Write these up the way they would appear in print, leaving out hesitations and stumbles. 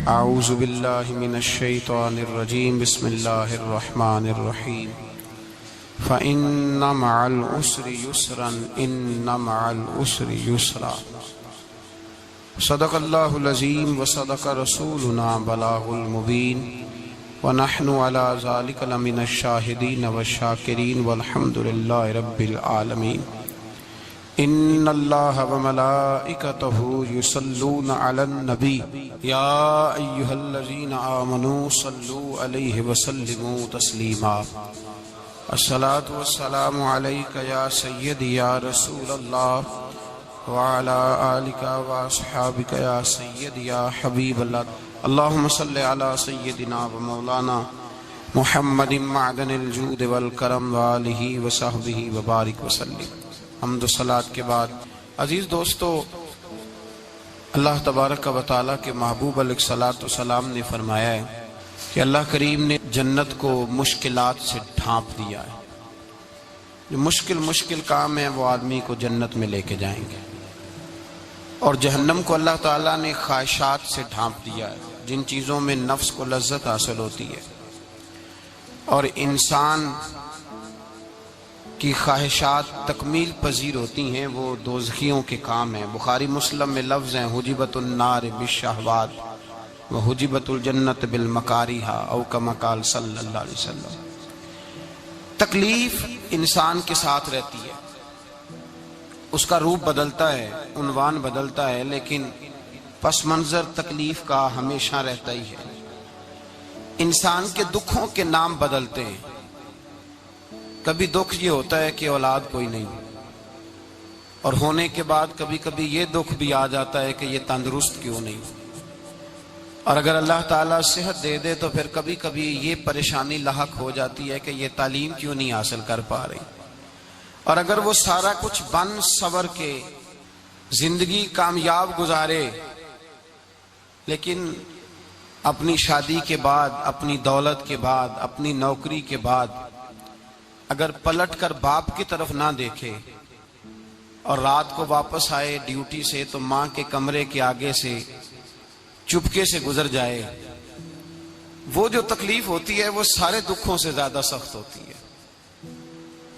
اعوذ باللہ من الشیطان الرجیم بسم اللہ الرحمن الرحیم فإن مع العسر یسرا ان مع العسر یسرا صدق اللہ العظیم وصدق رسولنا بلاغ المبین ونحن على ذلك لمن الشاہدین والشاکرین والحمد للہ رب العالمین ان اللہ وملائکتہ یصلون علی النبی یا ایہا الذین آمنوا صلوا علیہ وسلموا تسلیما الصلاة والسلام علیک یا سیدی یا رسول اللہ وعلی آلک واصحابک یا سیدی یا حبیب اللہ اللہم صلی علی سیدنا و مولانا محمد معدن الجود والکرم وآلہ وصحبہ وبارک وسلم۔ حمد و صلاۃ کے بعد عزیز دوستو، اللہ تبارک و تعالیٰ کے محبوب علیہ الصلاۃ والسلام نے فرمایا ہے کہ اللہ کریم نے جنت کو مشکلات سے ڈھانپ دیا ہے۔ جو مشکل کام ہیں وہ آدمی کو جنت میں لے کے جائیں گے، اور جہنم کو اللہ تعالیٰ نے خواہشات سے ڈھانپ دیا ہے، جن چیزوں میں نفس کو لذت حاصل ہوتی ہے اور انسان کی خواہشات تکمیل پذیر ہوتی ہیں، وہ دوزخیوں کے کام ہیں۔ بخاری مسلم میں لفظ ہیں حجبت النار بالشہوات وحجبت الجنت بالمکارہ او کما قال صلی اللہ علیہ وسلم۔ تکلیف انسان کے ساتھ رہتی ہے، اس کا روپ بدلتا ہے، عنوان بدلتا ہے، لیکن پس منظر تکلیف کا ہمیشہ رہتا ہی ہے۔ انسان کے دکھوں کے نام بدلتے ہیں۔ کبھی دکھ یہ ہوتا ہے کہ اولاد کوئی نہیں، اور ہونے کے بعد کبھی کبھی یہ دکھ بھی آ جاتا ہے کہ یہ تندرست کیوں نہیں، اور اگر اللہ تعالیٰ صحت دے دے تو پھر کبھی کبھی یہ پریشانی لاحق ہو جاتی ہے کہ یہ تعلیم کیوں نہیں حاصل کر پا رہی۔ اور اگر وہ سارا کچھ بن سور کے زندگی کامیاب گزارے، لیکن اپنی شادی کے بعد، اپنی دولت کے بعد، اپنی نوکری کے بعد اگر پلٹ کر باپ کی طرف نہ دیکھے اور رات کو واپس آئے ڈیوٹی سے تو ماں کے کمرے کے آگے سے چپکے سے گزر جائے، وہ جو تکلیف ہوتی ہے وہ سارے دکھوں سے زیادہ سخت ہوتی ہے۔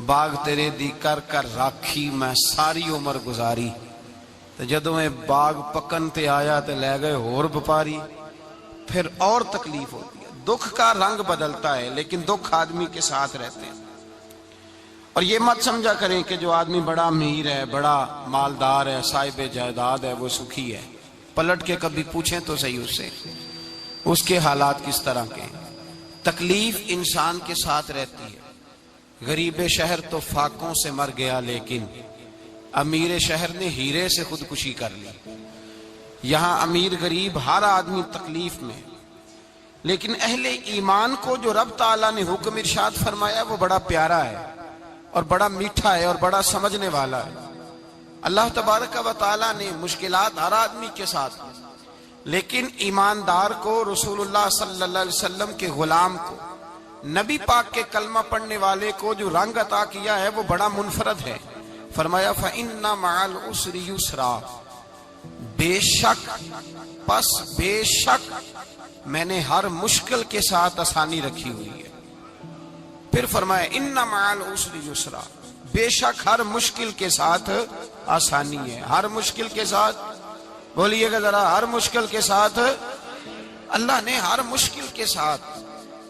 باغ تیرے دی کر کر راکھی میں ساری عمر گزاری، تو جدوں میں باغ پکن تے آیا تے لے گئے ہور بپاری، پھر اور تکلیف ہوتی ہے۔ دکھ کا رنگ بدلتا ہے، لیکن دکھ آدمی کے ساتھ رہتے ہیں۔ اور یہ مت سمجھا کریں کہ جو آدمی بڑا امیر ہے، بڑا مالدار ہے، صاحب جائیداد ہے، وہ سکھی ہے۔ پلٹ کے کبھی پوچھیں تو صحیح اس سے، اس کے حالات کس طرح کے ہیں۔ تکلیف انسان کے ساتھ رہتی ہے۔ غریب شہر تو فاقوں سے مر گیا، لیکن امیر شہر نے ہیرے سے خودکشی کر لی۔ یہاں امیر غریب ہر آدمی تکلیف میں، لیکن اہل ایمان کو جو رب تعالیٰ نے حکم ارشاد فرمایا وہ بڑا پیارا ہے اور بڑا میٹھا ہے اور بڑا سمجھنے والا ہے۔ اللہ تبارک و تعالیٰ نے مشکلات ہر آدمی کے ساتھ، لیکن ایماندار کو، رسول اللہ صلی اللہ علیہ وسلم کے غلام کو، نبی پاک کے کلمہ پڑھنے والے کو جو رنگ عطا کیا ہے وہ بڑا منفرد ہے۔ فرمایا فَإِنَّ مَعَ الْعُسْرِ يُسْرًا، بے شک، پس بے شک میں نے ہر مشکل کے ساتھ آسانی رکھی ہوئی ہے۔ پھر فرمایا ان مع العسر یسرا، بے شک ہر مشکل کے ساتھ آسانی ہے۔ ہر مشکل کے ساتھ، بولیے گا ذرا، ہر مشکل کے ساتھ، اللہ نے ہر مشکل کے ساتھ۔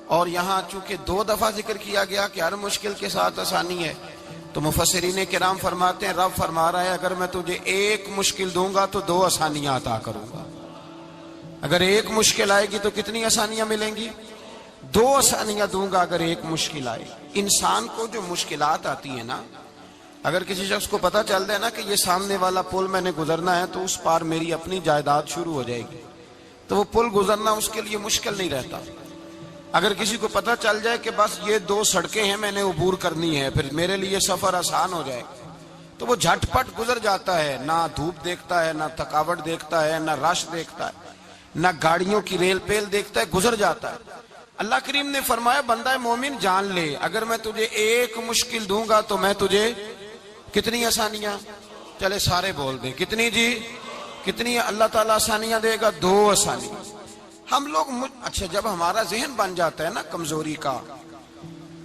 اور یہاں چونکہ 2 دفعہ ذکر کیا گیا کہ ہر مشکل کے ساتھ آسانی ہے، تو مفسرین کرام فرماتے ہیں رب فرما رہا ہے اگر میں تجھے 1 مشکل دوں گا تو 2 آسانیاں عطا کروں گا۔ اگر 1 مشکل آئے گی تو کتنی آسانیاں ملیں گی؟ 2 آسانیاں دوں گا اگر 1 مشکل آئے۔ انسان کو جو مشکلات آتی ہیں نا، اگر کسی شخص کو پتہ چل جائے نا کہ یہ سامنے والا پل میں نے گزرنا ہے تو اس پار میری اپنی جائیداد شروع ہو جائے گی، تو وہ پل گزرنا اس کے لیے مشکل نہیں رہتا۔ اگر کسی کو پتہ چل جائے کہ بس یہ 2 سڑکیں ہیں میں نے عبور کرنی ہے، پھر میرے لیے سفر آسان ہو جائے گا، تو وہ جھٹ پٹ گزر جاتا ہے، نہ دھوپ دیکھتا ہے، نہ تھکاوٹ دیکھتا ہے، نہ رش دیکھتا ہے، نہ گاڑیوں کی ریل پیل دیکھتا ہے، گزر جاتا ہے۔ اللہ کریم نے فرمایا بندہ مومن جان لے اگر میں تجھے 1 مشکل دوں گا تو میں تجھے کتنی آسانیاں، چلے سارے بول دیں کتنی جی، کتنی اللہ تعالیٰ آسانیاں دے گا؟ 2 آسانیاں۔ ہم لوگ اچھا جب ہمارا ذہن بن جاتا ہے نا کمزوری کا،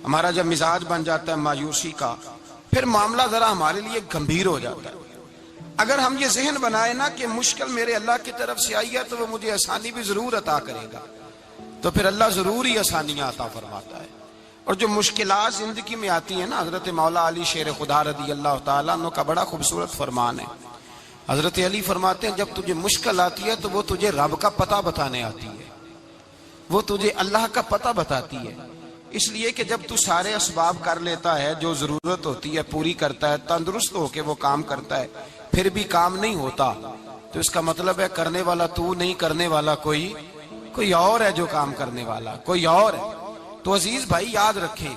ہمارا جب مزاج بن جاتا ہے مایوسی کا، پھر معاملہ ذرا ہمارے لیے گمبھیر ہو جاتا ہے۔ اگر ہم یہ ذہن بنائے نا کہ مشکل میرے اللہ کی طرف سے آئی ہے تو وہ مجھے آسانی بھی ضرور عطا کرے گا، تو پھر اللہ ضرور ہی آسانیاں عطا فرماتا ہے۔ اور جو مشکلات زندگی میں آتی ہیں نا، حضرت مولا علی شیر خدا رضی اللہ تعالیٰ عنہ کا بڑا خوبصورت فرمان ہے۔ حضرت علی فرماتے ہیں جب تجھے مشکل آتی ہے تو وہ تجھے رب کا پتہ بتانے آتی ہے، وہ تجھے اللہ کا پتہ بتاتی ہے۔ اس لیے کہ جب تو سارے اسباب کر لیتا ہے، جو ضرورت ہوتی ہے پوری کرتا ہے، تندرست ہو کے وہ کام کرتا ہے، پھر بھی کام نہیں ہوتا، تو اس کا مطلب ہے کرنے والا تو نہیں، کرنے والا کوئی اور ہے جو کام کرنے والا، کوئی اور ہے۔ تو عزیز بھائی یاد رکھیں،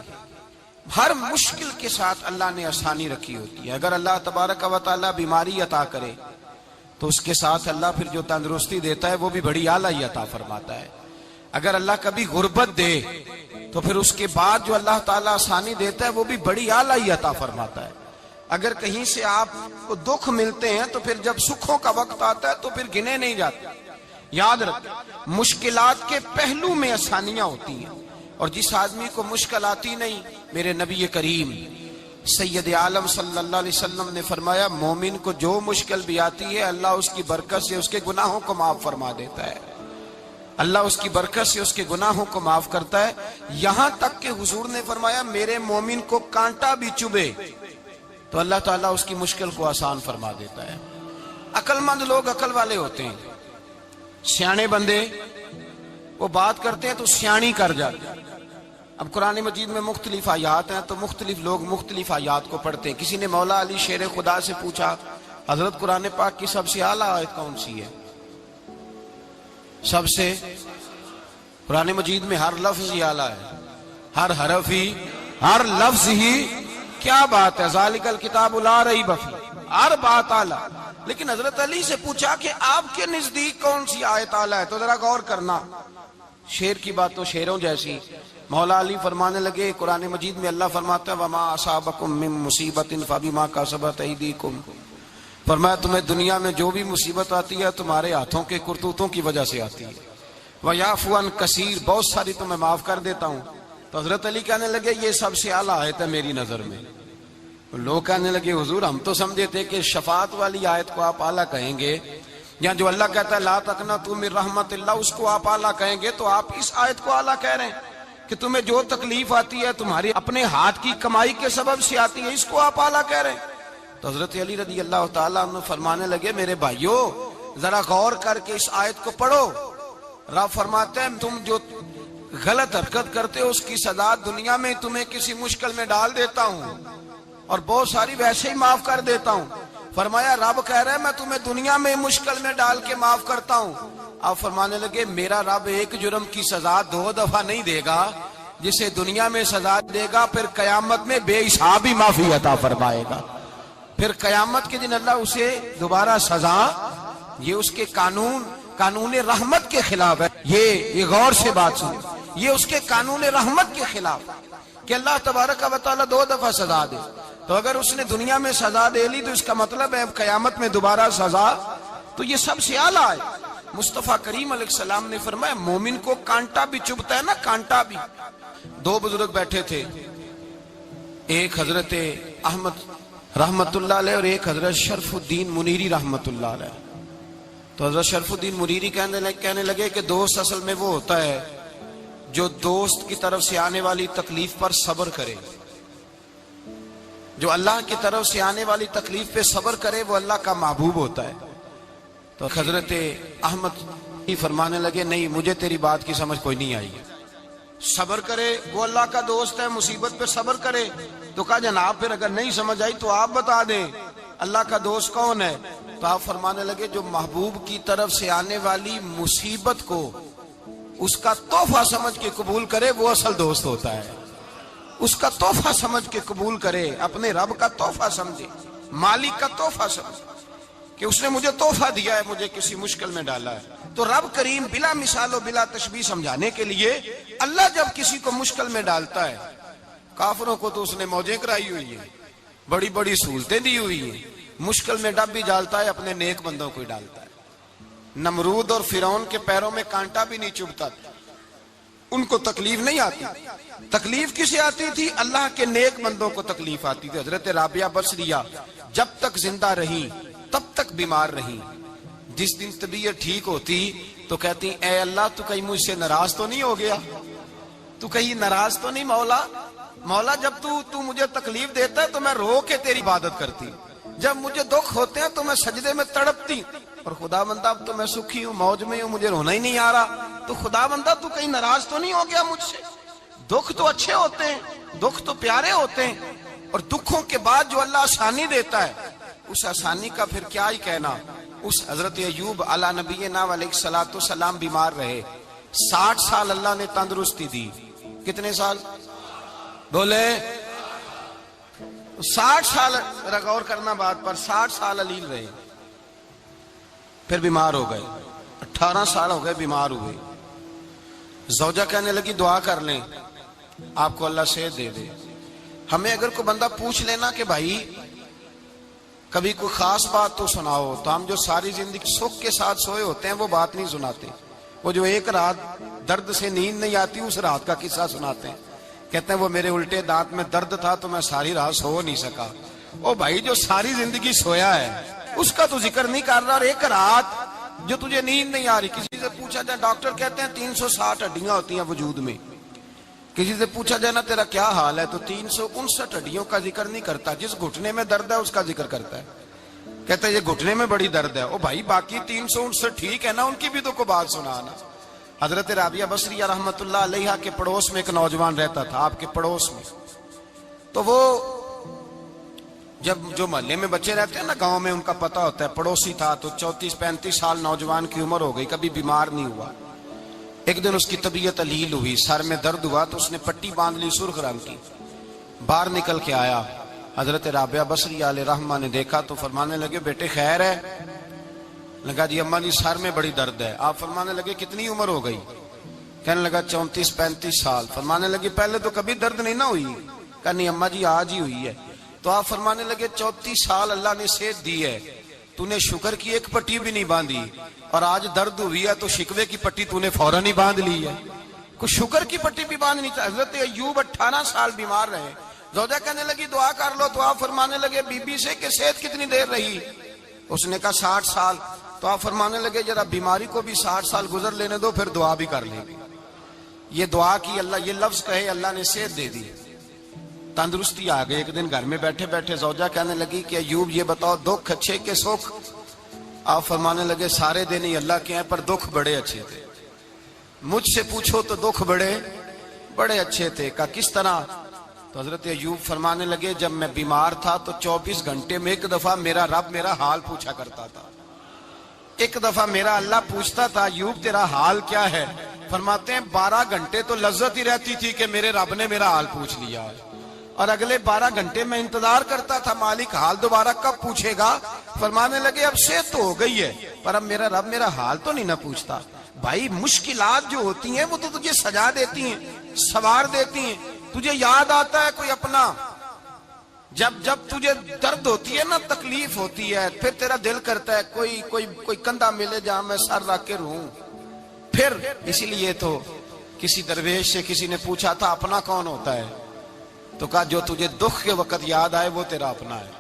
ہر مشکل کے ساتھ اللہ نے آسانی رکھی ہوتی ہے۔ اگر اللہ تبارک و تعالیٰ بیماری عطا کرے تو اس کے ساتھ اللہ پھر جو تندرستی دیتا ہے وہ بھی بڑی اعلیٰ ہی عطا فرماتا ہے۔ اگر اللہ کبھی غربت دے تو پھر اس کے بعد جو اللہ تعالیٰ آسانی دیتا ہے وہ بھی بڑی اعلیٰ ہی عطا فرماتا ہے۔ اگر کہیں سے آپ کو دکھ ملتے ہیں تو پھر جب سکھوں کا وقت آتا ہے تو پھر گنے نہیں جاتے۔ یاد رکھیں مشکلات کے پہلو میں آسانیاں ہوتی ہیں، اور جس آدمی کو مشکل آتی نہیں، میرے نبی کریم سید عالم صلی اللہ علیہ وسلم نے فرمایا مومن کو جو مشکل بھی آتی ہے اللہ اس کی برکت سے اس کے گناہوں کو معاف فرما دیتا ہے، اللہ اس کی برکت سے اس کے گناہوں کو معاف کرتا ہے۔ یہاں تک کہ حضور نے فرمایا میرے مومن کو کانٹا بھی چبھے تو اللہ تعالیٰ اس کی مشکل کو آسان فرما دیتا ہے۔ عقل مند لوگ عقل والے ہوتے ہیں، سیانے بندے وہ بات کرتے ہیں تو سیانی کر جاتے ہیں۔ اب قرآن مجید میں مختلف آیات ہیں تو مختلف لوگ مختلف آیات کو پڑھتے ہیں۔ کسی نے مولا علی شیر خدا سے پوچھا حضرت قرآن پاک کی سب سے اعلیٰ آیت کون سی ہے؟ سب سے قرآن مجید میں ہر لفظ ہی اعلیٰ ہے، ہر حرف ہی، ہر لفظ ہی، کیا بات ہے، ذالک الکتاب لا ریب فیہ، ہر بات اعلیٰ۔ لیکن حضرت علی سے پوچھا کہ آپ کے نزدیک کون سی آیت اعلیٰ ہے، تو ذرا غور کرنا، شیر کی بات تو شیروں جیسی۔ مولا علی فرمانے لگے قرآن مجید میں اللہ فرماتا ہے وَمَا أَصَابَكُم مِّن مُّصِيبَةٍ فَبِمَا كَسَبَتْ أَيْدِيكُمْ، فرمایا تمہیں دنیا میں جو بھی مصیبت آتی ہے تمہارے ہاتھوں کے کرتوتوں کی وجہ سے آتی ہے، وَيَعْفُو عَن كَثِيرٍ، بہت ساری تمہیں معاف کر دیتا ہوں۔ تو حضرت علی کہنے لگے یہ سب سے اعلیٰ آیت ہے میری نظر میں۔ لوگ کہنے لگے حضور ہم تو سمجھے تھے کہ شفاعت والی آیت کو آپ اعلیٰ کہیں گے، یا جو اللہ کہتا ہے لا تقنطوا من رحمت اللہ اس کو آپ اعلیٰ کہیں گے، تو آپ اس آیت کو اعلیٰ کہہ رہے ہیں کہ تمہیں جو تکلیف آتی ہے تمہاری اپنے ہاتھ کی کمائی کے سبب سے آتی ہے، اس کو آپ اعلیٰ کہہ رہے ہیں۔ تو حضرت علی رضی اللہ تعالیٰ عنہ فرمانے لگے میرے بھائیو ذرا غور کر کے اس آیت کو پڑھو۔ رب فرماتے ہیں تم جو غلط حرکت کرتے ہو اس کی سزا دنیا میں تمہیں کسی مشکل میں ڈال دیتا ہوں اور بہت ساری ویسے ہی معاف کر دیتا ہوں۔ فرمایا رب کہہ رہے ہیں میں تمہیں دنیا میں مشکل میں ڈال کے معاف کرتا ہوں۔ آپ فرمانے لگے میرا رب ایک جرم کی سزا 2 دفعہ نہیں دے گا، جسے دنیا میں سزا دے گا پھر قیامت میں بے حساب ہی معافی عطا فرمائے گا۔ پھر قیامت کے دن اللہ اسے دوبارہ سزا، یہ اس کے قانون رحمت کے خلاف ہے، یہ غور سے بات سنیں، یہ اس کے قانون رحمت کے خلاف کہ اللہ تبارک و تعالیٰ 2 دفعہ سزا دے۔ تو اگر اس نے دنیا میں سزا دے لی تو اس کا مطلب ہے قیامت میں دوبارہ سزا، تو یہ سب سے اعلیٰ ہے۔ مصطفیٰ کریم علیہ السلام نے فرمایا مومن کو کانٹا بھی چبھتا ہے نا، کانٹا بھی۔ 2 بزرگ بیٹھے تھے، ایک حضرت احمد رحمت اللہ علیہ اور ایک حضرت شرف الدین منیری رحمت اللہ علیہ۔ تو حضرت شرف الدین منیری کہنے لگے کہ دوست اصل میں وہ ہوتا ہے جو دوست کی طرف سے آنے والی تکلیف پر صبر کرے، جو اللہ کی طرف سے آنے والی تکلیف پہ صبر کرے وہ اللہ کا محبوب ہوتا ہے۔ تو حضرت احمد فرمانے لگے نہیں مجھے تیری بات کی سمجھ کوئی نہیں آئی ہے، صبر کرے وہ اللہ کا دوست ہے، مصیبت پہ صبر کرے۔ تو کہا جناب پھر اگر نہیں سمجھ آئی تو آپ بتا دیں اللہ کا دوست کون ہے؟ تو آپ فرمانے لگے جو محبوب کی طرف سے آنے والی مصیبت کو اس کا تحفہ سمجھ کے قبول کرے وہ اصل دوست ہوتا ہے۔ اس کا تحفہ سمجھ کے قبول کرے، اپنے رب کا تحفہ سمجھے، مالک کا تحفہ سمجھے کہ اس نے مجھے تحفہ دیا ہے، مجھے کسی مشکل میں ڈالا ہے۔ تو رب کریم بلا مثال و بلا تشبیہ سمجھانے کے لیے اللہ جب کسی کو مشکل میں ڈالتا ہے، کافروں کو تو اس نے موجیں کرائی ہوئی ہیں، بڑی بڑی سہولتیں دی ہوئی ہیں، مشکل میں ڈب بھی ڈالتا ہے اپنے نیک بندوں کو ہی ڈالتا ہے۔ نمرود اور فرعون کے پیروں میں کانٹا بھی نہیں چبھتا تھا، ان کو تکلیف نہیں آتی۔ تکلیف کسے آتی تھی؟ اللہ کے نیک بندوں کو تکلیف آتی تھی۔ حضرت رابعہ بصریہ جب تک زندہ رہی تب تک بیمار رہی، جس دن طبیعت ٹھیک ہوتی تو کہتی اے اللہ تو کہیں مجھ سے ناراض تو نہیں ہو گیا، تو کہیں ناراض تو نہیں مولا، مولا جب تو مجھے تکلیف دیتا ہے تو میں رو کے تیری عبادت کرتی، جب مجھے دکھ ہوتے ہیں تو میں سجدے میں تڑپتی، اور خدا بندہ اب تو میں سکھی ہوں، موج میں ہوں، مجھے رونا ہی نہیں آ رہا، تو خدا بندہ تو کہیں ناراض تو نہیں ہو گیا مجھ سے؟ دکھ تو اچھے ہوتے ہیں، دکھ تو پیارے ہوتے ہیں، اور دکھوں کے بعد جو اللہ آسانی دیتا ہے اس آسانی کا پھر کیا ہی کہنا۔ اس حضرت ایوب علی نبینا علیہ الصلوۃ والسلام بیمار رہے، 60 سال اللہ نے تندرستی دی۔ کتنے سال بولے؟ 60 سال، غور کرنا بات پر، 60 سال علیل رہے، پھر بیمار ہو گئے، 18 سال ہو گئے بیمار ہوئے۔ زوجہ کہنے لگی دعا کر لیں آپ کو اللہ صحت دے دے۔ ہمیں اگر کوئی بندہ پوچھ لینا کہ بھائی کبھی کوئی خاص بات تو سناؤ، تو ہم جو ساری زندگی سکھ کے ساتھ سوئے ہوتے ہیں وہ بات نہیں سناتے، وہ جو ایک رات درد سے نیند نہیں آتی اس رات کا قصہ سناتے ہیں، کہتے ہیں وہ میرے الٹے دانت میں درد تھا تو میں ساری رات سو نہیں سکا۔ او بھائی جو ساری زندگی سویا ہے اس کا تو ذکر نہیں کر رہا، اور ایک رات جو تجھے نیند نہیں آ رہی۔ کسی سے پوچھا جائے، ڈاکٹر کہتے ہیں 360 ہڈیاں ہوتی ہیں وجود میں، کسی سے پوچھا جائے نا تیرا کیا حال ہے تو 359 ہڈیوں کا ذکر نہیں کرتا، جس گھٹنے میں درد ہے اس کا ذکر کرتا ہے، کہتا ہے یہ گھٹنے میں بڑی درد ہے۔ او بھائی باقی 359 ٹھیک ہے نا، ان کی بھی تو کوئی بات سنانا۔ حضرت رابعہ بصریہ رحمت اللہ علیہا کے پڑوس میں ایک نوجوان رہتا تھا، آپ کے پڑوس میں، تو وہ جب جو محلے میں بچے رہتے ہیں نا گاؤں میں، ان کا پتہ ہوتا ہے، پڑوسی تھا تو 34-35 سال نوجوان کی عمر ہو گئی، کبھی بیمار نہیں ہوا۔ ایک دن اس کی طبیعت علیل ہوئی، سر میں درد ہوا تو اس نے پٹی باندھ لی سرخ رنگ کی، باہر نکل کے آیا، حضرت رابعہ بصریہ علیہ رحمہ نے دیکھا تو فرمانے لگے بیٹے خیر ہے؟ لگا جی اماں جی سر میں بڑی درد ہے۔ آپ فرمانے لگے کتنی عمر ہو گئی؟ کہنے لگا 34-35 سال۔ فرمانے لگے پہلے تو کبھی درد نہیں نہ ہوئی؟ کہا نہیں اماں جی آج ہی ہوئی ہے۔ تو آپ فرمانے لگے 34 سال اللہ نے صحت دی ہے، تو نے شکر کی ایک پٹی بھی نہیں باندھی، اور آج درد ہوئی ہے تو شکوے کی پٹی تو نے فوراً ہی باندھ لی ہے، کوئی شکر کی پٹی بھی باندھنی چاہیے۔ حضرت ایوب 18 سال بیمار رہے، زوجہ کہنے لگی دعا کر لو، تو آپ فرمانے لگے بی بی سے کہ صحت کتنی دیر رہی؟ اس نے کہا 60 سال۔ تو آپ فرمانے لگے ذرا بیماری کو بھی 60 سال گزر لینے دو پھر دعا بھی کر لیں گے۔ یہ دعا کی، اللہ یہ لفظ کہے اللہ نے صحت دے دی، تندرستی آ گئی۔ ایک دن گھر میں بیٹھے بیٹھے زوجہ کہنے لگی کہ ایوب یہ بتاؤ دکھ اچھے کہ سکھ؟ آپ فرمانے لگے سارے دن ہی اللہ کے ہیں پر دکھ بڑے اچھے تھے، مجھ سے پوچھو تو دکھ بڑے اچھے تھے۔ کہا کس طرح؟ تو حضرت ایوب فرمانے لگے جب میں بیمار تھا تو 24 گھنٹے میں ایک دفعہ میرا رب میرا حال پوچھا کرتا تھا، ایک دفعہ میرا اللہ پوچھتا تھا ایوب تیرا حال کیا ہے؟ فرماتے ہیں 12 گھنٹے تو لذت ہی رہتی تھی کہ میرے رب نے میرا حال پوچھ لیا، اور اگلے 12 گھنٹے میں انتظار کرتا تھا مالک حال دوبارہ کب پوچھے گا۔ فرمانے لگے اب صحت تو ہو گئی ہے پر اب میرا رب میرا حال تو نہیں نہ پوچھتا۔ بھائی مشکلات جو ہوتی ہیں وہ تو تجھے سجا دیتی ہیں، سوار دیتی ہیں، تجھے یاد آتا ہے کوئی اپنا، جب تجھے درد ہوتی ہے نا، تکلیف ہوتی ہے، پھر تیرا دل کرتا ہے کوئی کندھا ملے جہاں میں سر رکھ کے رہوں۔ پھر اسی لیے تو کسی درویش سے کسی نے پوچھا تھا اپنا کون ہوتا ہے؟ تو کہا جو تجھے دکھ کے وقت یاد آئے وہ تیرا اپنا ہے،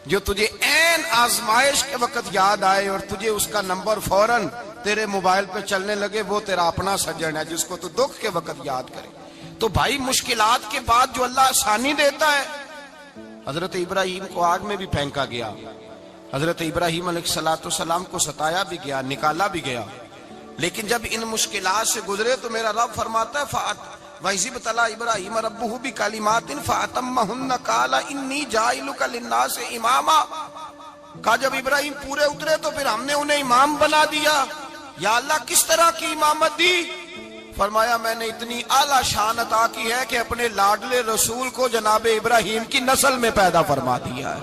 جو تجھے عین آزمائش کے وقت یاد آئے اور تجھے اس کا نمبر فوراً تیرے موبائل پہ چلنے لگے وہ تیرا اپنا سجن ہے، جس کو تو دکھ کے وقت یاد کرے۔ تو بھائی مشکلات کے بعد جو اللہ آسانی دیتا ہے، حضرت ابراہیم کو آگ میں بھی پھینکا گیا، حضرت ابراہیم علیہ السلام کو ستایا بھی گیا، نکالا بھی گیا، لیکن جب ان مشکلات سے گزرے تو میرا رب فرماتا ہے وَإِذِ ابْتَلَىٰ إِبْرَاهِيمَ رَبُّهُ بِكَلِمَاتٍ فَأَتَمَّهُنَّ قَالَ إِنِّي جَاعِلُكَ لِلنَّاسِ إِمَامًا۔ کہا جب ابراہیم پورے اترے تو پھر ہم نے انہیں امام بنا دیا۔ یا اللہ کس طرح کی امامت دی؟ فرمایا میں نے اتنی اعلیٰ شان عطا کی ہے کہ اپنے لاڈلے رسول کو جناب ابراہیم کی نسل میں پیدا فرما دیا ہے،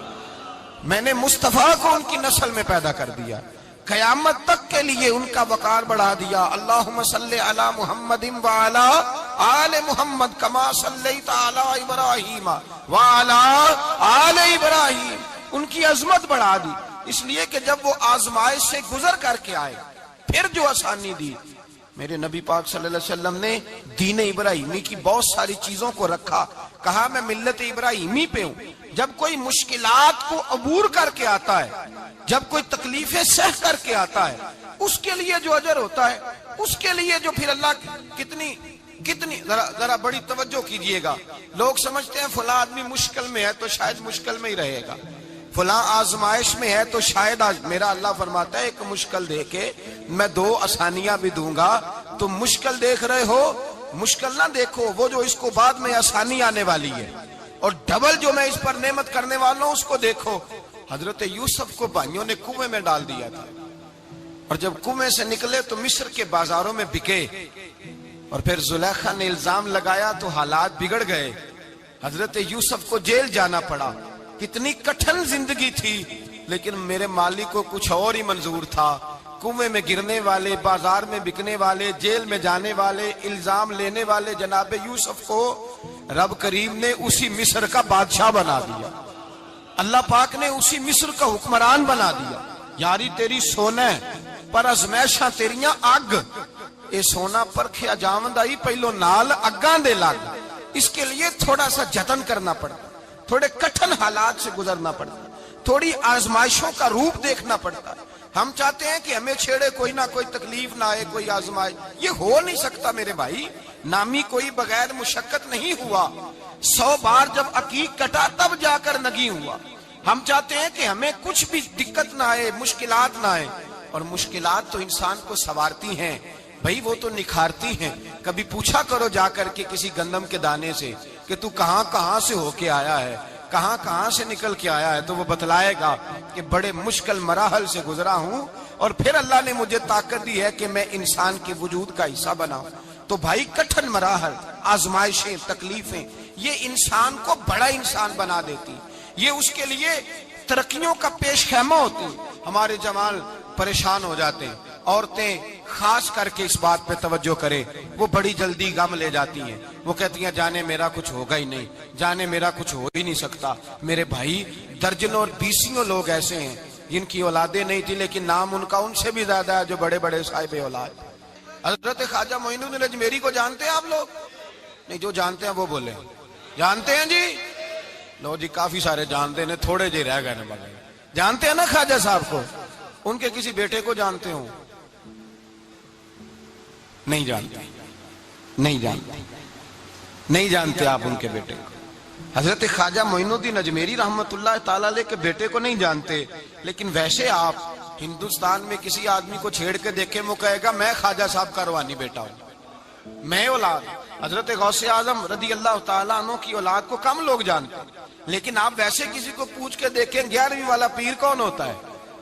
میں نے مصطفیٰ کو ان کی نسل میں پیدا کر دیا، قیامت تک کے لیے ان کا وقار بڑھا دیا۔ اللہم صلی علی محمد وعلی آل محمد کما صلیت علی ابراہیم وعلی آل ابراہیم، ان کی عظمت بڑھا دی۔ اس لیے کہ جب وہ آزمائش سے گزر کر کے آئے پھر جو آسانی دی، میرے نبی پاک صلی اللہ علیہ وسلم نے دین ابراہیمی کی بہت ساری چیزوں کو رکھا، کہا میں ملت ابراہیمی پہ ہوں۔ جب کوئی مشکلات کو عبور کر کے آتا ہے، جب کوئی تکلیفیں سہ کر کے آتا ہے، اس کے لیے جو اجر ہوتا ہے، اس کے لیے جو پھر اللہ کتنی ذرا بڑی توجہ کیجئے گا۔ لوگ سمجھتے ہیں فلاں آدمی مشکل میں ہے تو شاید مشکل میں ہی رہے گا، فلاں آزمائش میں ہے تو شاید میرا اللہ فرماتا ہے ایک مشکل دے کے میں 2 آسانیاں بھی دوں گا۔ تم مشکل دیکھ رہے ہو، مشکل نہ دیکھو، وہ جو اس کو بعد میں آسانی آنے والی ہے، اور ڈبل جو میں اس پر نعمت کرنے والا ہوں اس کو دیکھو۔ حضرت یوسف کو بھائیوں نے کنویں میں ڈال دیا تھا، اور جب کنویں سے نکلے تو مصر کے بازاروں میں بکے، اور پھر زلیخا نے الزام لگایا تو حالات بگڑ گئے، حضرت یوسف کو جیل جانا پڑا۔ کتنی کٹھن زندگی تھی، لیکن میرے مالک کو کچھ اور ہی منظور تھا۔ کنویں میں گرنے والے، بازار میں بکنے والے، جیل میں جانے والے، الزام لینے والے جناب یوسف کو رب کریم نے اسی مصر کا بادشاہ بنا دیا، اللہ پاک نے اسی مصر کا حکمران بنا دیا۔ یاری تیری سونا پر ازمیشاں تیریاں اگ، اے سونا پرکھیا جاوند آئی پہلو نال اگاں دے لگ۔ اس کے لیے تھوڑا سا جتن کرنا پڑتا، تھوڑے کٹھن حالات سے گزرنا پڑتا، تھوڑی آزمائشوں کا روپ دیکھنا پڑتا۔ ہم چاہتے ہیں کہ ہمیں چھیڑے کوئی نہ کوئی تکلیف نہ آئے، کوئی آزمائش، یہ ہو نہیں سکتا میرے بھائی۔ نامی کوئی بغیر مشقت نہیں ہوا، 100 بار جب عقیق کٹا تب جا کر نگی ہوا۔ ہم چاہتے ہیں کہ ہمیں کچھ بھی دقت نہ آئے، مشکلات نہ آئے، اور مشکلات تو انسان کو سنوارتی ہیں بھائی، وہ تو نکھارتی ہیں۔ کبھی پوچھا کرو جا کر کے کسی گندم کے دانے سے کہ تو کہاں سے ہو کے آیا ہے، کہاں سے نکل کے آیا ہے، تو وہ بتلائے گا کہ بڑے مشکل مراحل سے گزرا ہوں، اور پھر اللہ نے مجھے طاقت دی ہے کہ میں انسان کے وجود کا حصہ بناؤں۔ تو بھائی کٹھن مراحل، آزمائشیں، تکلیفیں، یہ انسان کو بڑا انسان بنا دیتی، یہ اس کے لیے ترقیوں کا پیش خیمہ ہوتی۔ ہمارے جوان پریشان ہو جاتے ہیں، عورتیں خاص کر کے اس بات پہ توجہ کرے، وہ بڑی جلدی غم لے جاتی ہیں، وہ کہتی ہیں جانے میرا کچھ ہوگا ہی نہیں، جانے میرا کچھ ہو ہی نہیں سکتا۔ میرے بھائی درجنوں اور بیسیوں لوگ ایسے ہیں جن کی اولادیں نہیں تھی، لیکن نام ان کا ان سے بھی زیادہ ہے جو بڑے بڑے صاحب اولاد۔ حضرت خواجہ معین الدین اجمیری کو جانتے ہیں آپ لوگ؟ نہیں، جو جانتے ہیں وہ بولے جانتے ہیں جی؟ لو جی، کافی سارے جانتے ہیں، تھوڑے جی رہ گئے نا، جانتے ہیں نا خواجہ صاحب کو؟ ان کے کسی بیٹے کو جانتے ہوں؟ نہیں جانتے، نہیں جانتے آپ ان کے بیٹے کو۔ حضرت خواجہ معین الدین اجمیری رحمت اللہ تعالیٰ علیہ کے بیٹے کو نہیں جانتے، لیکن ویسے آپ ہندوستان میں کسی آدمی کو چھیڑ کے دیکھیں، وہ کہے گا میں خواجہ صاحب کا روحانی بیٹا ہوں، میں اولاد۔ حضرت غوث اعظم رضی اللہ تعالیٰ عنہ کی اولاد کو کم لوگ جانتے ہیں، لیکن آپ ویسے کسی کو پوچھ کے دیکھیں 11ویں والا پیر کون ہوتا ہے،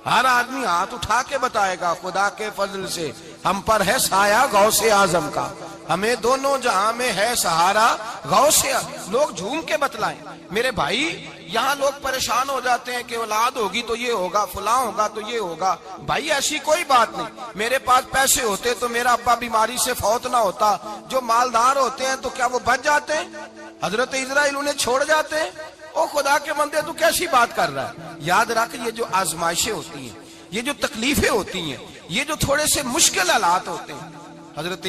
ہر آدمی ہاتھ اٹھا کے بتائے گا خدا کے فضل سے ہم پر ہے سایہ غوث اعظم کا، ہمیں دونوں جہاں میں ہے سہارا غوث اعظم۔ لوگ جھوم کے بتلائیں میرے بھائی۔ یہاں لوگ پریشان ہو جاتے ہیں کہ اولاد ہوگی تو یہ ہوگا، فلاں ہوگا تو یہ ہوگا۔ بھائی ایسی کوئی بات نہیں، میرے پاس پیسے ہوتے تو میرا ابا بیماری سے فوت نہ ہوتا۔ جو مالدار ہوتے ہیں تو کیا وہ بچ جاتے ہیں؟ حضرت اسرائیل انہیں چھوڑ جاتے ہیں؟ او خدا کے بندے تو کیسی بات کر رہا ہے؟ یاد رکھ، یہ جو آزمائشیں ہوتی ہیں، یہ جو تکلیفیں ہوتی ہیں، یہ جو تھوڑے سے مشکل حالات ہوتے ہیں۔ حضرت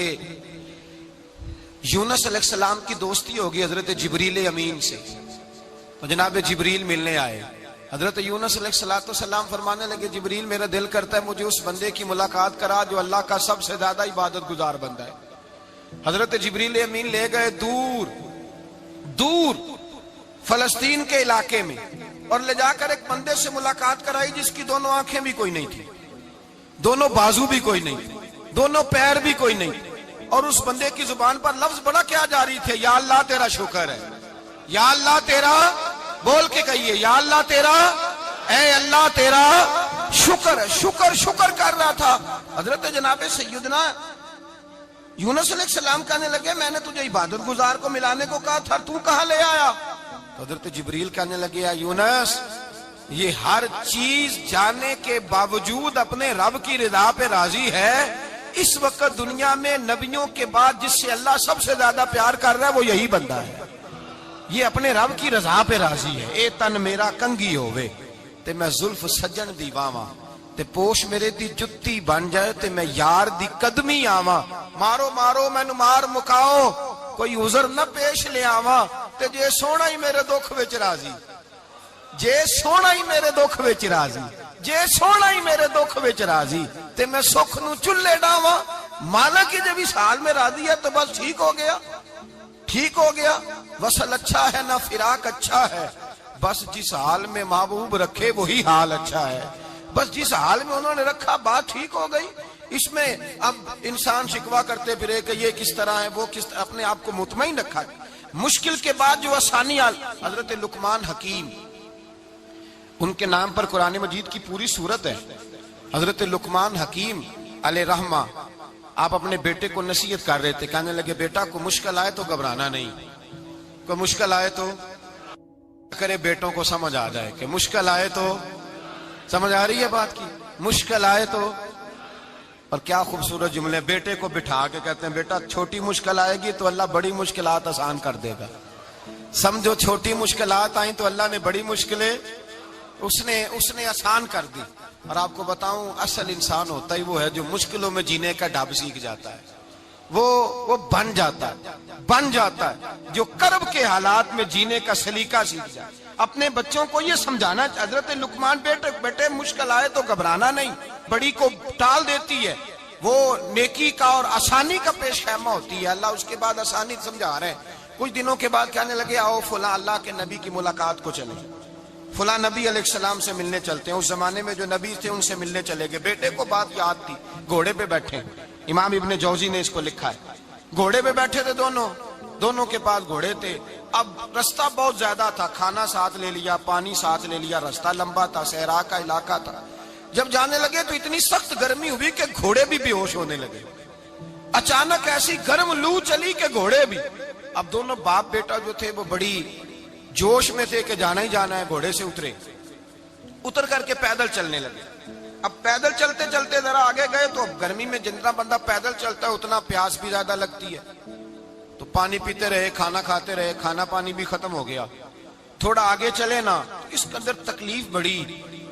یونس علیہ السلام کی دوستی ہوگی حضرت جبریل امین سے، تو جناب جبریل ملنے آئے۔ حضرت یونس علیہ السلام فرمانے لگے جبریل میرا دل کرتا ہے مجھے اس بندے کی ملاقات کرا جو اللہ کا سب سے زیادہ عبادت گزار بندہ ہے۔ حضرت جبریل امین لے گئے دور فلسطین کے علاقے میں، اور لے جا کر ایک بندے سے ملاقات کرائی جس کی دونوں آنکھیں بھی کوئی نہیں تھی، دونوں بازو بھی کوئی نہیں تھی، دونوں پیر بھی کوئی نہیں تھی، اور اس بندے کی زبان پر لفظ بڑا کیا جاری تھے، یا اللہ تیرا شکر ہے، یا اللہ تیرا، بول کے کہیے یا اللہ تیرا، اے اللہ تیرا شکر ہے، شکر کر رہا تھا۔ حضرت جناب سیدنا یونس علیہ السلام کہنے لگے میں نے تجھے عبادت گزار کو ملانے کو کہا تھا، تو کہاں لے آیا؟ حضرت جبریل کہنے لگے یا یونس، یہ ہر چیز جانے کے باوجود اپنے رب کی رضا پہ راضی ہے۔ اس وقت دنیا میں نبیوں کے بعد جس سے اللہ سب سے زیادہ پیار کر رہا ہے وہ یہی بندہ ہے، یہ اپنے رب کی رضا پہ راضی ہے۔ اے تن میرا کنگی ہووے، تے میں زلف سجن دی واواں تے پوش میرے دی جتی بن جائے تے میں یار دی قدمی آواں مارو مارو مینوں مار مکاؤ کوئی عذر نہ پیش لے آواں تے جے سونا ہی میرے دکھ وچ راضی جے سونا ہی میرے دکھ وچ راضی جے سونا ہی میرے دکھ وچ راضی تے میں سکھ نو چلے ڈاواں مانا کہ جب اس حال میں راضی ہے تو بس ٹھیک ہو گیا ٹھیک ہو گیا وصل اچھا ہے نہ فراق اچھا ہے بس جس حال میں محبوب رکھے وہی حال اچھا ہے بس جس حال میں انہوں نے رکھا بات ٹھیک ہو گئی اس میں اب انسان شکوا کرتے پھرے کہ یہ کس طرح ہے وہ کس طرح اپنے آپ کو مطمئن رکھا مشکل کے بعد جو آسانی حضرت لقمان حکیم ان کے نام پر قرآن مجید کی پوری سورت ہے حضرت لقمان حکیم علیہ رحمہ آپ اپنے بیٹے کو نصیحت کر رہے تھے کہنے لگے بیٹا کو مشکل آئے تو گھبرانا نہیں کوئی مشکل آئے تو کرے بیٹوں کو سمجھ آ جائے کہ مشکل آئے تو سمجھ آ رہی ہے بات کی مشکل آئے تو اور کیا خوبصورت جملے بیٹے کو بٹھا کے کہتے ہیں بیٹا چھوٹی مشکل آئے گی تو اللہ بڑی مشکلات آسان کر دے گا سمجھو چھوٹی مشکلات آئیں تو اللہ نے بڑی مشکلیں اس نے آسان کر دی اور آپ کو بتاؤں اصل انسان ہوتا ہی وہ ہے جو مشکلوں میں جینے کا ڈھب سیکھ جاتا ہے وہ بن جاتا ہے جو کرب کے حالات میں جینے کا سلیقہ سیکھ جائے اپنے بچوں کو یہ سمجھانا حضرت لقمان بیٹے مشکل آئے تو گھبرانا نہیں بڑی کو ٹال دیتی ہے وہ نیکی کا اور آسانی کا پیش خیمہ ہوتی ہے اللہ اس کے بعد آسانی سمجھا رہے ہیں کچھ دنوں کے بعد کہنے لگے آؤ فلاں اللہ کے نبی کی ملاقات کو چلیں فلاں نبی علیہ السلام سے ملنے چلتے ہیں اس زمانے میں جو نبی تھے ان سے ملنے چلے گئے بیٹے کو بات یاد تھی گھوڑے پہ بیٹھے امام ابن جوزی نے اس کو لکھا ہے گھوڑے پہ بیٹھے تھے دونوں کے پاس گھوڑے تھے اب رستہ بہت زیادہ تھا کھانا ساتھ لے لیا پانی ساتھ لے لیا رستہ لمبا تھا صحرا کا علاقہ تھا جب جانے لگے تو اتنی سخت گرمی ہوئی کہ گھوڑے بھی بے ہوش ہونے لگے اچانک ایسی گرم لو چلی کہ گھوڑے بھی اب دونوں باپ بیٹا جو تھے وہ بڑی جوش میں تھے کہ جانا ہی جانا ہے گھوڑے سے اتر کر کے پیدل چلنے لگے اب پیدل چلتے چلتے ذرا آگے گئے تو گرمی میں جتنا بندہ پیدل چلتا ہے اتنا پیاس بھی زیادہ لگتی ہے تو پانی پیتے رہے کھانا کھاتے رہے کھانا پانی بھی ختم ہو گیا تھوڑا آگے چلے نا اس کے اندر تکلیف بڑی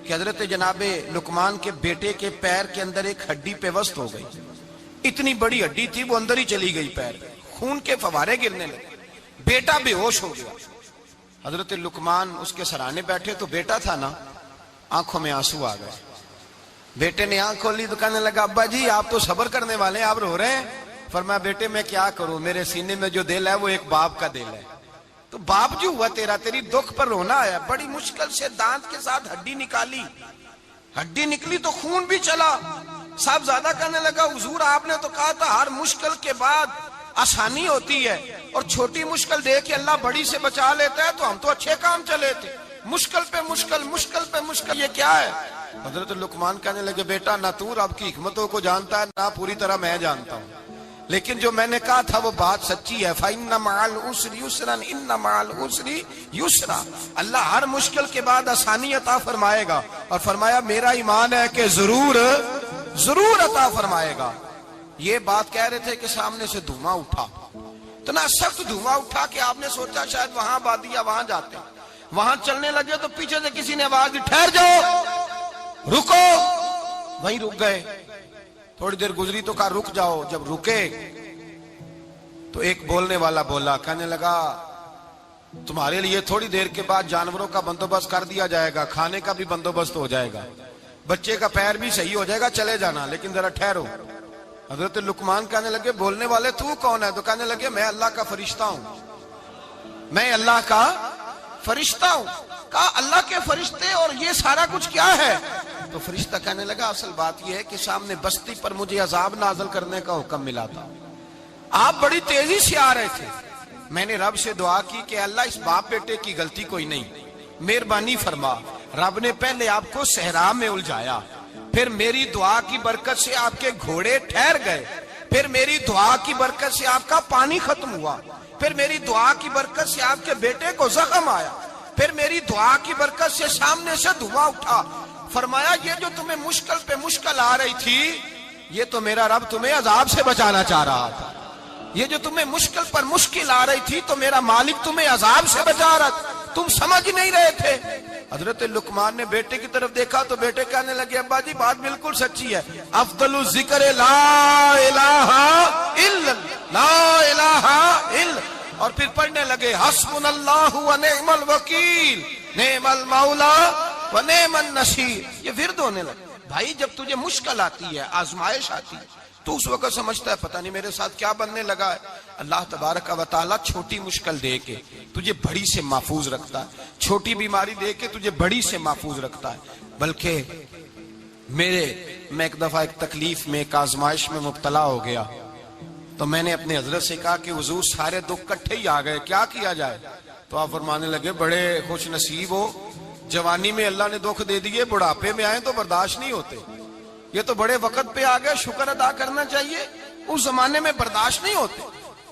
کہ حضرت جناب لقمان کے بیٹے کے پیر کے اندر ایک ہڈی پیوست ہو گئی اتنی بڑی ہڈی تھی وہ اندر ہی چلی گئی پیر خون کے فوارے گرنے لگے بیٹا بے ہوش ہو گیا حضرت لقمان اس کے سرانے بیٹھے تو بیٹا تھا نا آنکھوں میں آنسو آ گئے بیٹے نے آنکھ کھولی تو کہنے لگا ابا جی آپ تو صبر کرنے والے ہیں آپ رو رہے ہیں فرمایا بیٹے میں کیا کروں میرے سینے میں جو دل ہے وہ ایک باپ کا دل ہے تو باپ جو ہوا تیری دکھ پر رونا آیا بڑی مشکل سے دانت کے ساتھ ہڈی نکالی ہڈی نکلی تو خون بھی چلا صاحب زیادہ کہنے لگا حضور آپ نے تو کہا تھا ہر مشکل کے بعد آسانی ہوتی ہے اور چھوٹی مشکل دے کے اللہ بڑی سے بچا لیتا ہے تو ہم تو اچھے کام چلے تھے مشکل پہ مشکل یہ کیا ہے حضرت لقمان کہنے لگے بیٹا نہ تو رب کی حکمتوں کو جانتا ہے نہ پوری طرح میں جانتا ہوں لیکن جو میں نے کہا تھا وہ بات سچی ہے فَإِنَّ مَعَ الْعُسْرِ يُسْرًا إِنَّ مَعَ الْعُسْرِ يُسْرًا اللہ ہر مشکل کے بعد آسانی عطا فرمائے گا اور فرمایا میرا ایمان ہے کہ ضرور عطا فرمائے گا یہ بات کہہ رہے تھے کہ سامنے سے دھواں اٹھا اتنا سخت دھواں اٹھا کہ آپ نے سوچا شاید وہاں آبادی یا وہاں جاتے ہیں وہاں چلنے لگے تو پیچھے سے کسی نے آواز دی ٹھہر جاؤ رکو وہیں رک گئے تھوڑی دیر گزری تو کہا رک جاؤ جب رکے تو ایک بولنے والا بولا کہنے لگا تمہارے لیے تھوڑی دیر کے بعد جانوروں کا بندوبست کر دیا جائے گا کھانے کا بھی بندوبست ہو جائے گا بچے کا پیر بھی صحیح ہو جائے گا چلے جانا لیکن ذرا ٹھہرو حضرت لقمان کہنے لگے بولنے والے تو کون ہے تو کہنے لگے میں اللہ کا فرشتہ ہوں میں اللہ کا فرشتہ ہوں کہا اللہ کے فرشتے اور یہ سارا کچھ کیا ہے تو فرشتہ کہنے لگا اصل بات یہ ہے کہ سامنے بستی پر مجھے عذاب نازل کرنے کا حکم ملا تھا آپ بڑی تیزی سے آ رہے تھے میں نے رب سے دعا کی کہ اللہ اس باپ بیٹے کی غلطی کوئی نہیں مہربانی فرما رب نے پہلے آپ کو صحرا میں الجھایا پھر میری دعا کی برکت سے آپ کے گھوڑے ٹھہر گئے پھر میری دعا کی برکت سے آپ کا پانی ختم ہوا پھر میری دعا کی برکت سے آپ کے بیٹے کو زخم آیا پھر میری دعا کی برکت سے سامنے سے دھواں اٹھا فرمایا یہ جو تمہیں مشکل پہ مشکل آ رہی تھی یہ تو میرا رب تمہیں عذاب سے بچانا چاہ رہا تھا یہ جو تمہیں مشکل پر مشکل آ رہی تھی تو میرا مالک تمہیں عذاب سے بچا رہا تھا تم سمجھ نہیں رہے تھے حضرت لقمان نے بیٹے کی طرف دیکھا تو بیٹے کہنے لگے ابا جی بات بالکل سچی ہے، افضل الذکر لا الہ الا لا الہ الا، اور پھر پڑھنے لگے حسبنا اللہ و نعم الوکیل نعم المولا و نعم النصیر، یہ ورد ہونے لگے۔ بھائی جب تجھے مشکل آتی ہے، آزمائش آتی ہے، تو اس وقت سمجھتا ہے پتہ نہیں میرے ساتھ کیا بننے لگا ہے۔ اللہ تبارک و تعالیٰ چھوٹی مشکل دے کے تجھے بڑی سے محفوظ رکھتا ہے، چھوٹی بیماری دے کے تجھے بڑی سے محفوظ رکھتا ہے۔ بلکہ میں ایک دفعہ ایک تکلیف میں، ایک آزمائش میں مبتلا ہو گیا، تو میں نے اپنے حضرت سے کہا کہ حضور سارے دکھ کٹھے ہی آ گئے، کیا کیا جائے؟ تو آپ فرمانے لگے بڑے خوش نصیب ہو، جوانی میں اللہ نے دکھ دے دیے، بڑھاپے میں آئے تو برداشت نہیں ہوتے، یہ تو بڑے وقت پہ آ گئے، شکر ادا کرنا چاہیے، اس زمانے میں برداشت نہیں ہوتے،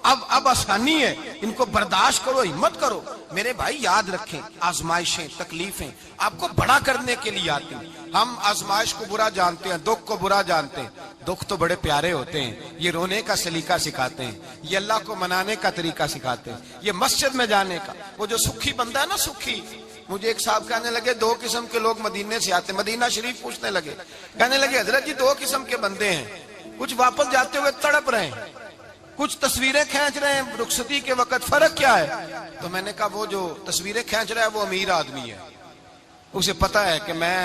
اب آسانی ہے، ان کو برداشت کرو، ہمت کرو۔ میرے بھائی یاد رکھیں، آزمائشیں تکلیفیں آپ کو بڑا کرنے کے لیے آتی ہیں۔ ہم آزمائش کو برا جانتے ہیں، دکھ کو برا جانتے ہیں، دکھ تو بڑے پیارے ہوتے ہیں، یہ رونے کا سلیقہ سکھاتے ہیں، یہ اللہ کو منانے کا طریقہ سکھاتے ہیں، یہ مسجد میں جانے کا، وہ جو سکھی بندہ ہے نا سکھی، مجھے ایک صاحب کہنے لگے دو قسم کے لوگ مدینے سے آتے، مدینہ شریف پوچھنے لگے، کہنے لگے حضرت جی دو قسم کے بندے ہیں، کچھ واپس جاتے ہوئے تڑپ رہے ہیں، کچھ تصویریں کھینچ رہے ہیں رخصتی کے وقت، فرق کیا ہے؟ تو میں نے کہا وہ جو تصویریں کھینچ رہا ہے وہ امیر آدمی ہے، اسے پتا ہے کہ میں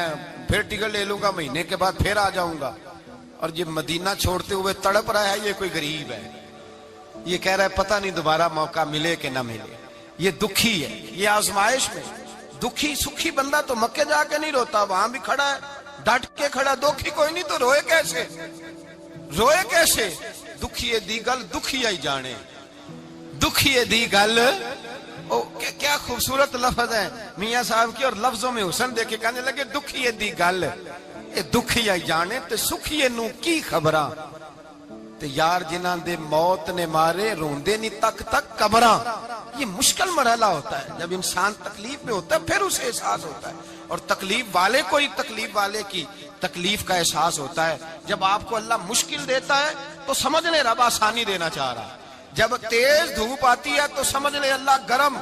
پھر ٹکٹ لے لوں گا، مہینے کے بعد پھر آ جاؤں گا، اور یہ مدینہ چھوڑتے ہوئے تڑپ رہا ہے، یہ کوئی غریب ہے، یہ کہہ رہا ہے پتہ نہیں دوبارہ موقع ملے کہ نہ ملے، یہ دکھی ہے، یہ آزمائش میں دکھی۔ سکھی بندہ تو مکے جا کے نہیں روتا، وہاں بھی کھڑا ہے ڈٹ کے کھڑا، دکھی کوئی نہیں تو روئے کیسے؟ روئے کیسے؟ دکھیے دی گل دکھیا ہی جانے، دکھیے دی گل، کیا خوبصورت لفظ ہے میاں صاحب کی، اور لفظوں میں حسن دیکھے کہنے لگے دکھیے دی گل اے دکھیا ہی جانے، تے سکھیے نو کی خبراں، تے یار جنہاں دے موت نے مارے روندے نہیں تک تک قبراں۔ یہ مشکل مرحلہ ہوتا ہے، جب انسان تکلیف میں ہوتا ہے پھر اسے احساس ہوتا ہے، اور تکلیف والے کو ہی تکلیف والے کی تکلیف کا احساس ہوتا ہے۔ جب آپ کو اللہ مشکل دیتا ہے تو سمجھ لیں رب آسانی دینا چاہ رہا ہے، جب تیز دھوپ آتی ہے تو سمجھ لیں اللہ گرم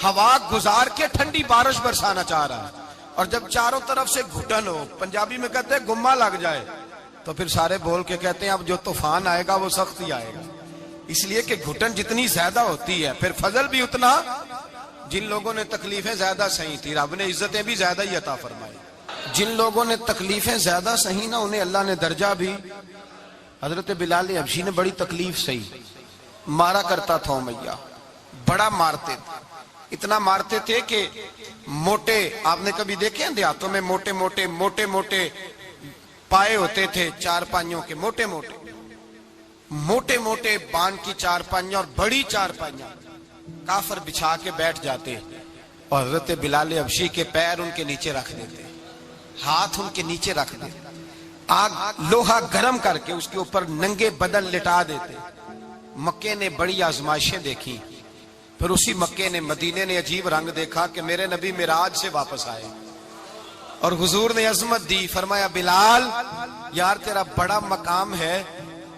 ہوا گزار کے ٹھنڈی بارش برسانا چاہ رہا ہے، اور جب چاروں طرف سے گھٹن ہو، پنجابی میں کہتے ہیں گما لگ جائے، تو پھر سارے بول کے کہتے ہیں اب جو طوفان آئے گا وہ سخت ہی آئے گا، اس لیے کہ گھٹن جتنی زیادہ ہوتی ہے پھر فضل بھی اتنا۔ جن لوگوں نے تکلیفیں زیادہ سہی تھی رب نے عزتیں بھی زیادہ ہی عطا فرمائی، جن لوگوں نے تکلیفیں زیادہ سہی نہ انہیں اللہ نے درجہ بھی۔ حضرت بلال حبشی نے بڑی تکلیف سہی، مارا کرتا تھا امیہ، بڑا مارتے تھے، اتنا مارتے تھے کہ موٹے، آپ نے کبھی دیکھے ہیں دیہاتوں میں موٹے موٹے پائے ہوتے تھے چار پائیوں کے، موٹے موٹے بان کی چار پائیاں اور بڑی چار پائیاں کافر بچھا کے بیٹھ جاتے، اور حضرت بلال حبشی کے پیر ان کے نیچے رکھ دیتے، ہاتھ ان کے نیچے رکھ دیتے، آگ لوہا گرم کر کے اس کے اوپر ننگے بدن لٹا دیتے۔ مکے نے بڑی آزمائشیں دیکھی، پھر اسی مکے نے مدینے نے عجیب رنگ دیکھا کہ میرے نبی معراج سے واپس آئے، اور حضور نے عظمت دی، فرمایا بلال یار تیرا بڑا مقام ہے،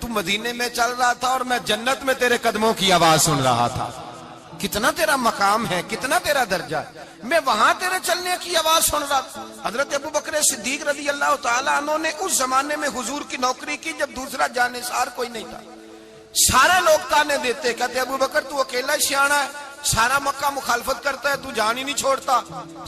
تو مدینے میں چل رہا تھا اور میں جنت میں تیرے قدموں کی آواز سن رہا تھا، کتنا تیرا مقام ہے، کتنا تیرا درجہ ہے، میں وہاں تیرے چلنے کی آواز سن رہا تھا۔ حضرت ابو بکر صدیق رضی اللہ تعالیٰ عنہ نے اس زمانے میں حضور کی نوکری کی جب دوسرا جانثار کوئی نہیں تھا، سارے لوگ تانے دیتے، کہتے ابو بکر تو اکیلا ہی سیانا ہے، سارا مکہ مخالفت کرتا ہے، تو جان ہی نہیں چھوڑتا،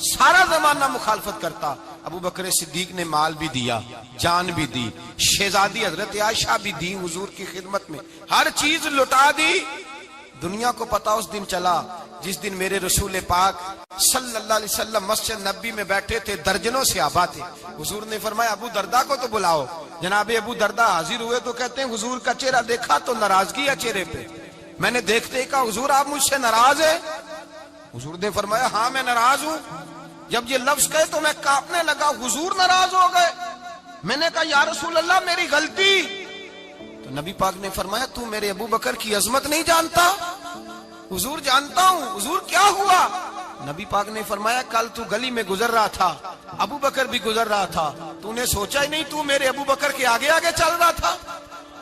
سارا زمانہ مخالفت کرتا۔ ابو بکر صدیق نے مال بھی دیا، جان بھی دی، شہزادی حضرت عائشہ بھی دی حضور کی خدمت میں، ہر چیز لٹا دی۔ دنیا کو پتا اس دن چلا جس دن میرے رسول پاک صلی اللہ علیہ وسلم مسجد نبی میں بیٹھے تھے، درجنوں صحابہ تھے، حضور نے فرمایا ابو دردہ کو تو بلاؤ۔ جناب ابو دردہ حاضر ہوئے تو کہتے ہیں حضور کا چہرہ دیکھا تو ناراضگی ہے چہرے پہ، میں نے دیکھتے ہی کہا حضور آپ مجھ سے ناراض ہیں؟ حضور نے فرمایا ہاں میں ناراض ہوں۔ جب یہ لفظ کہے تو میں کانپنے لگا، حضور ناراض ہو گئے؟ میں نے کہا یا رسول اللہ میری غلطی۔ تو نبی پاک نے فرمایا تو میرے ابو بکر کی عظمت نہیں جانتا؟ حضور جانتا ہوں۔ حضور کیا ہوا؟ نبی پاک نے فرمایا کل تو گلی میں گزر رہا تھا، ابو بکر بھی گزر رہا تھا، تو نے سوچا ہی نہیں تو میرے ابو بکر کے آگے آگے چل رہا تھا،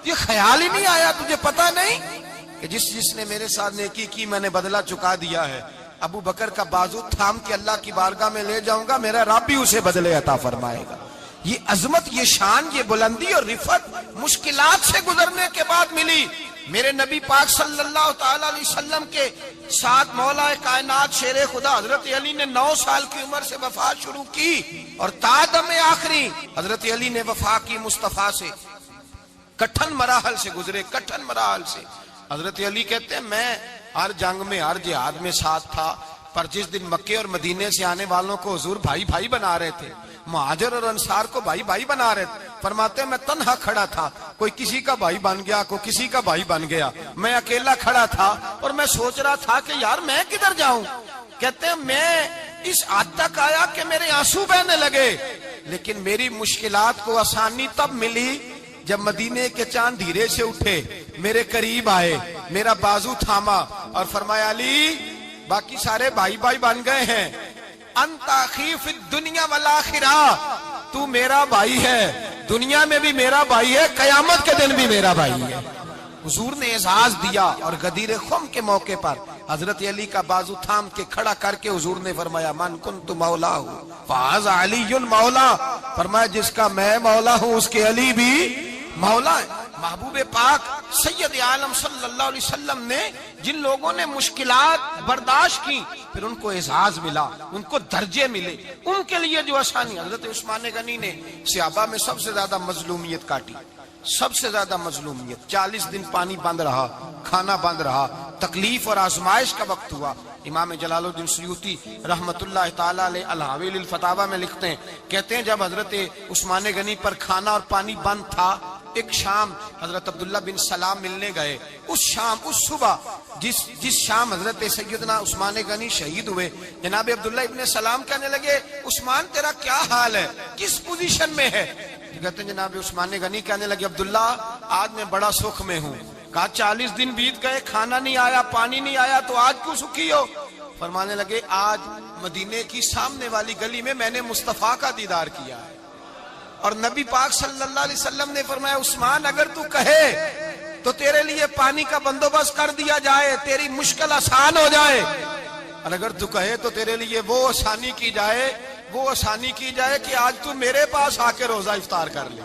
یہ خیال ہی نہیں آیا، تجھے پتا نہیں کہ جس نے میرے ساتھ نیکی کی میں نے بدلہ چکا دیا ہے، ابو بکر کا بازو تھام کے اللہ کی بارگاہ میں لے جاؤں گا، میرا رب بھی اسے بدلے عطا فرمائے گا۔ یہ عظمت، یہ شان، یہ بلندی اور رفعت مشکلات سے گزرنے کے بعد ملی۔ میرے نبی پاک صلی اللہ تعالی علیہ وسلم کے ساتھ مولا کائنات شیر خدا حضرت علی نے 9 سال کی عمر سے وفات شروع کی، اور تا دم آخری حضرت علی نے وفا کی مصطفیٰ سے۔ کٹھن مراحل سے گزرے، کٹھن مراحل سے۔ حضرت علی کہتے ہیں میں ہر جنگ میں، ہر جہاد میں ساتھ تھا، پر جس دن مکے اور مدینے سے آنے والوں کو حضور بھائی بھائی بنا رہے تھے، مہاجر اور انصار کو بھائی بھائی بنا رہے تھے، فرماتے ہیں میں تنہا کھڑا تھا، کوئی کسی کا بھائی بن گیا، کوئی کسی کا بھائی بن گیا، میں اکیلا کھڑا تھا اور میں سوچ رہا تھا کہ یار میں کدھر جاؤں۔ کہتے ہیں میں اس حد تک آیا کہ میرے آنسو بہنے لگے، لیکن میری مشکلات کو آسانی تب ملی جب مدینے کے چاند دھیرے سے اٹھے، میرے قریب آئے، میرا بازو تھاما اور فرمایا علی باقی سارے بھائی بھائی بن گئے ہیں، انت اخی فی الدنیا والآخرہ، تو میرا بھائی ہے، دنیا میں بھی میرا بھائی ہے، قیامت کے دن بھی میرا بھائی ہے۔ حضور نے اعزاز دیا، اور غدیر خم کے موقع پر حضرت علی کا بازو تھام کے کھڑا کر کے حضور نے فرمایا من کنت مولا ہوں فہذا علی مولا، فرمایا جس کا میں مولا ہوں اس کے علی بھی مولا ہے۔ محبوب پاک سید عالم صلی اللہ علیہ وسلم نے جن لوگوں نے مشکلات برداشت کی، پھر ان کو اعزاز ملا، ان کو درجے ملے، ان کے لیے جو آسانی۔ حضرت عثمان غنی نے صحابہ میں سب سے زیادہ مظلومیت کاٹی، سب سے زیادہ مظلومیت۔ 40 دن پانی بند رہا، کھانا بند رہا، تکلیف اور آزمائش کا وقت ہوا۔ امام جلال الدین سیوطی رحمت اللہ تعالی علیہ الحاویل الفتاوی میں لکھتے ہیں، کہتے ہیں جب حضرت عثمان غنی پر کھانا اور پانی بند تھا، ایک شام حضرت عبداللہ بن سلام ملنے گئے، اس شام، اس صبح جس شام حضرت سیدنا عثمان غنی شہید ہوئے، جناب عبداللہ ابن سلام کہنے لگے عثمان تیرا کیا حال ہے، کس پوزیشن میں ہے؟ کہتے ہیں جناب عثمان غنی کہنے لگے عبداللہ آج میں بڑا سکھ میں ہوں۔ کہا 40 دن بیت گئے، کھانا نہیں آیا، پانی نہیں آیا، تو آج کیوں سکھی ہو؟ فرمانے لگے آج مدینے کی سامنے والی گلی میں میں نے مصطفیٰ کا دیدار کیا ہے، اور نبی پاک صلی اللہ علیہ وسلم نے فرمایا عثمان اگر تو کہے تو تیرے لیے پانی کا بندوبست کر دیا جائے، تیری مشکل آسان ہو جائے، اور اگر تو کہے تو تیرے لیے وہ آسانی کی جائے کہ آج تو میرے پاس آ کے روزہ افطار کر لے۔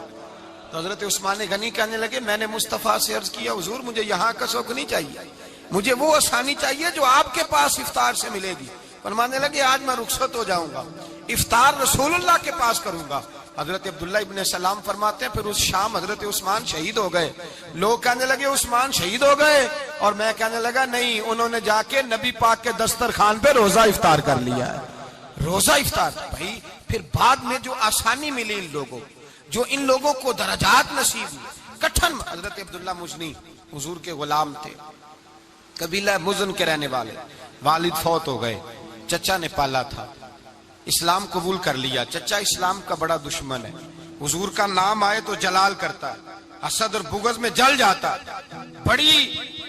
تو حضرت عثمان غنی کہنے لگے میں نے مصطفیٰ سے عرض کیا حضور مجھے یہاں کا سکھ نہیں چاہیے، مجھے وہ آسانی چاہیے جو آپ کے پاس افطار سے ملے گی۔ فرمانے لگے آج میں رخصت ہو جاؤں گا، افطار رسول اللہ کے پاس کروں گا۔ حضرت عبداللہ ابن سلام فرماتے ہیں پھر اس شام حضرت عثمان شہید ہو گئے۔ لوگ کہنے لگے عثمان شہید ہو گئے، اور میں کہنے لگا نہیں، انہوں نے جا کے نبی پاک کے دسترخوان پہ روزہ افطار کر لیا ہے، روزہ افطار۔ بھائی پھر بعد میں جو آسانی ملی ان لوگوں، جو ان لوگوں کو درجات نصیب ہوئے، کٹھن۔ حضرت عبداللہ مزنی حضور کے غلام تھے، قبیلہ مزن کے رہنے والے، والد فوت ہو گئے، چچا نے پالا تھا، اسلام قبول کر لیا۔ چچا اسلام کا بڑا دشمن ہے، حضور کا نام آئے تو جلال کرتا ہے، حسد اور بغض میں جل جاتا ہے، بڑی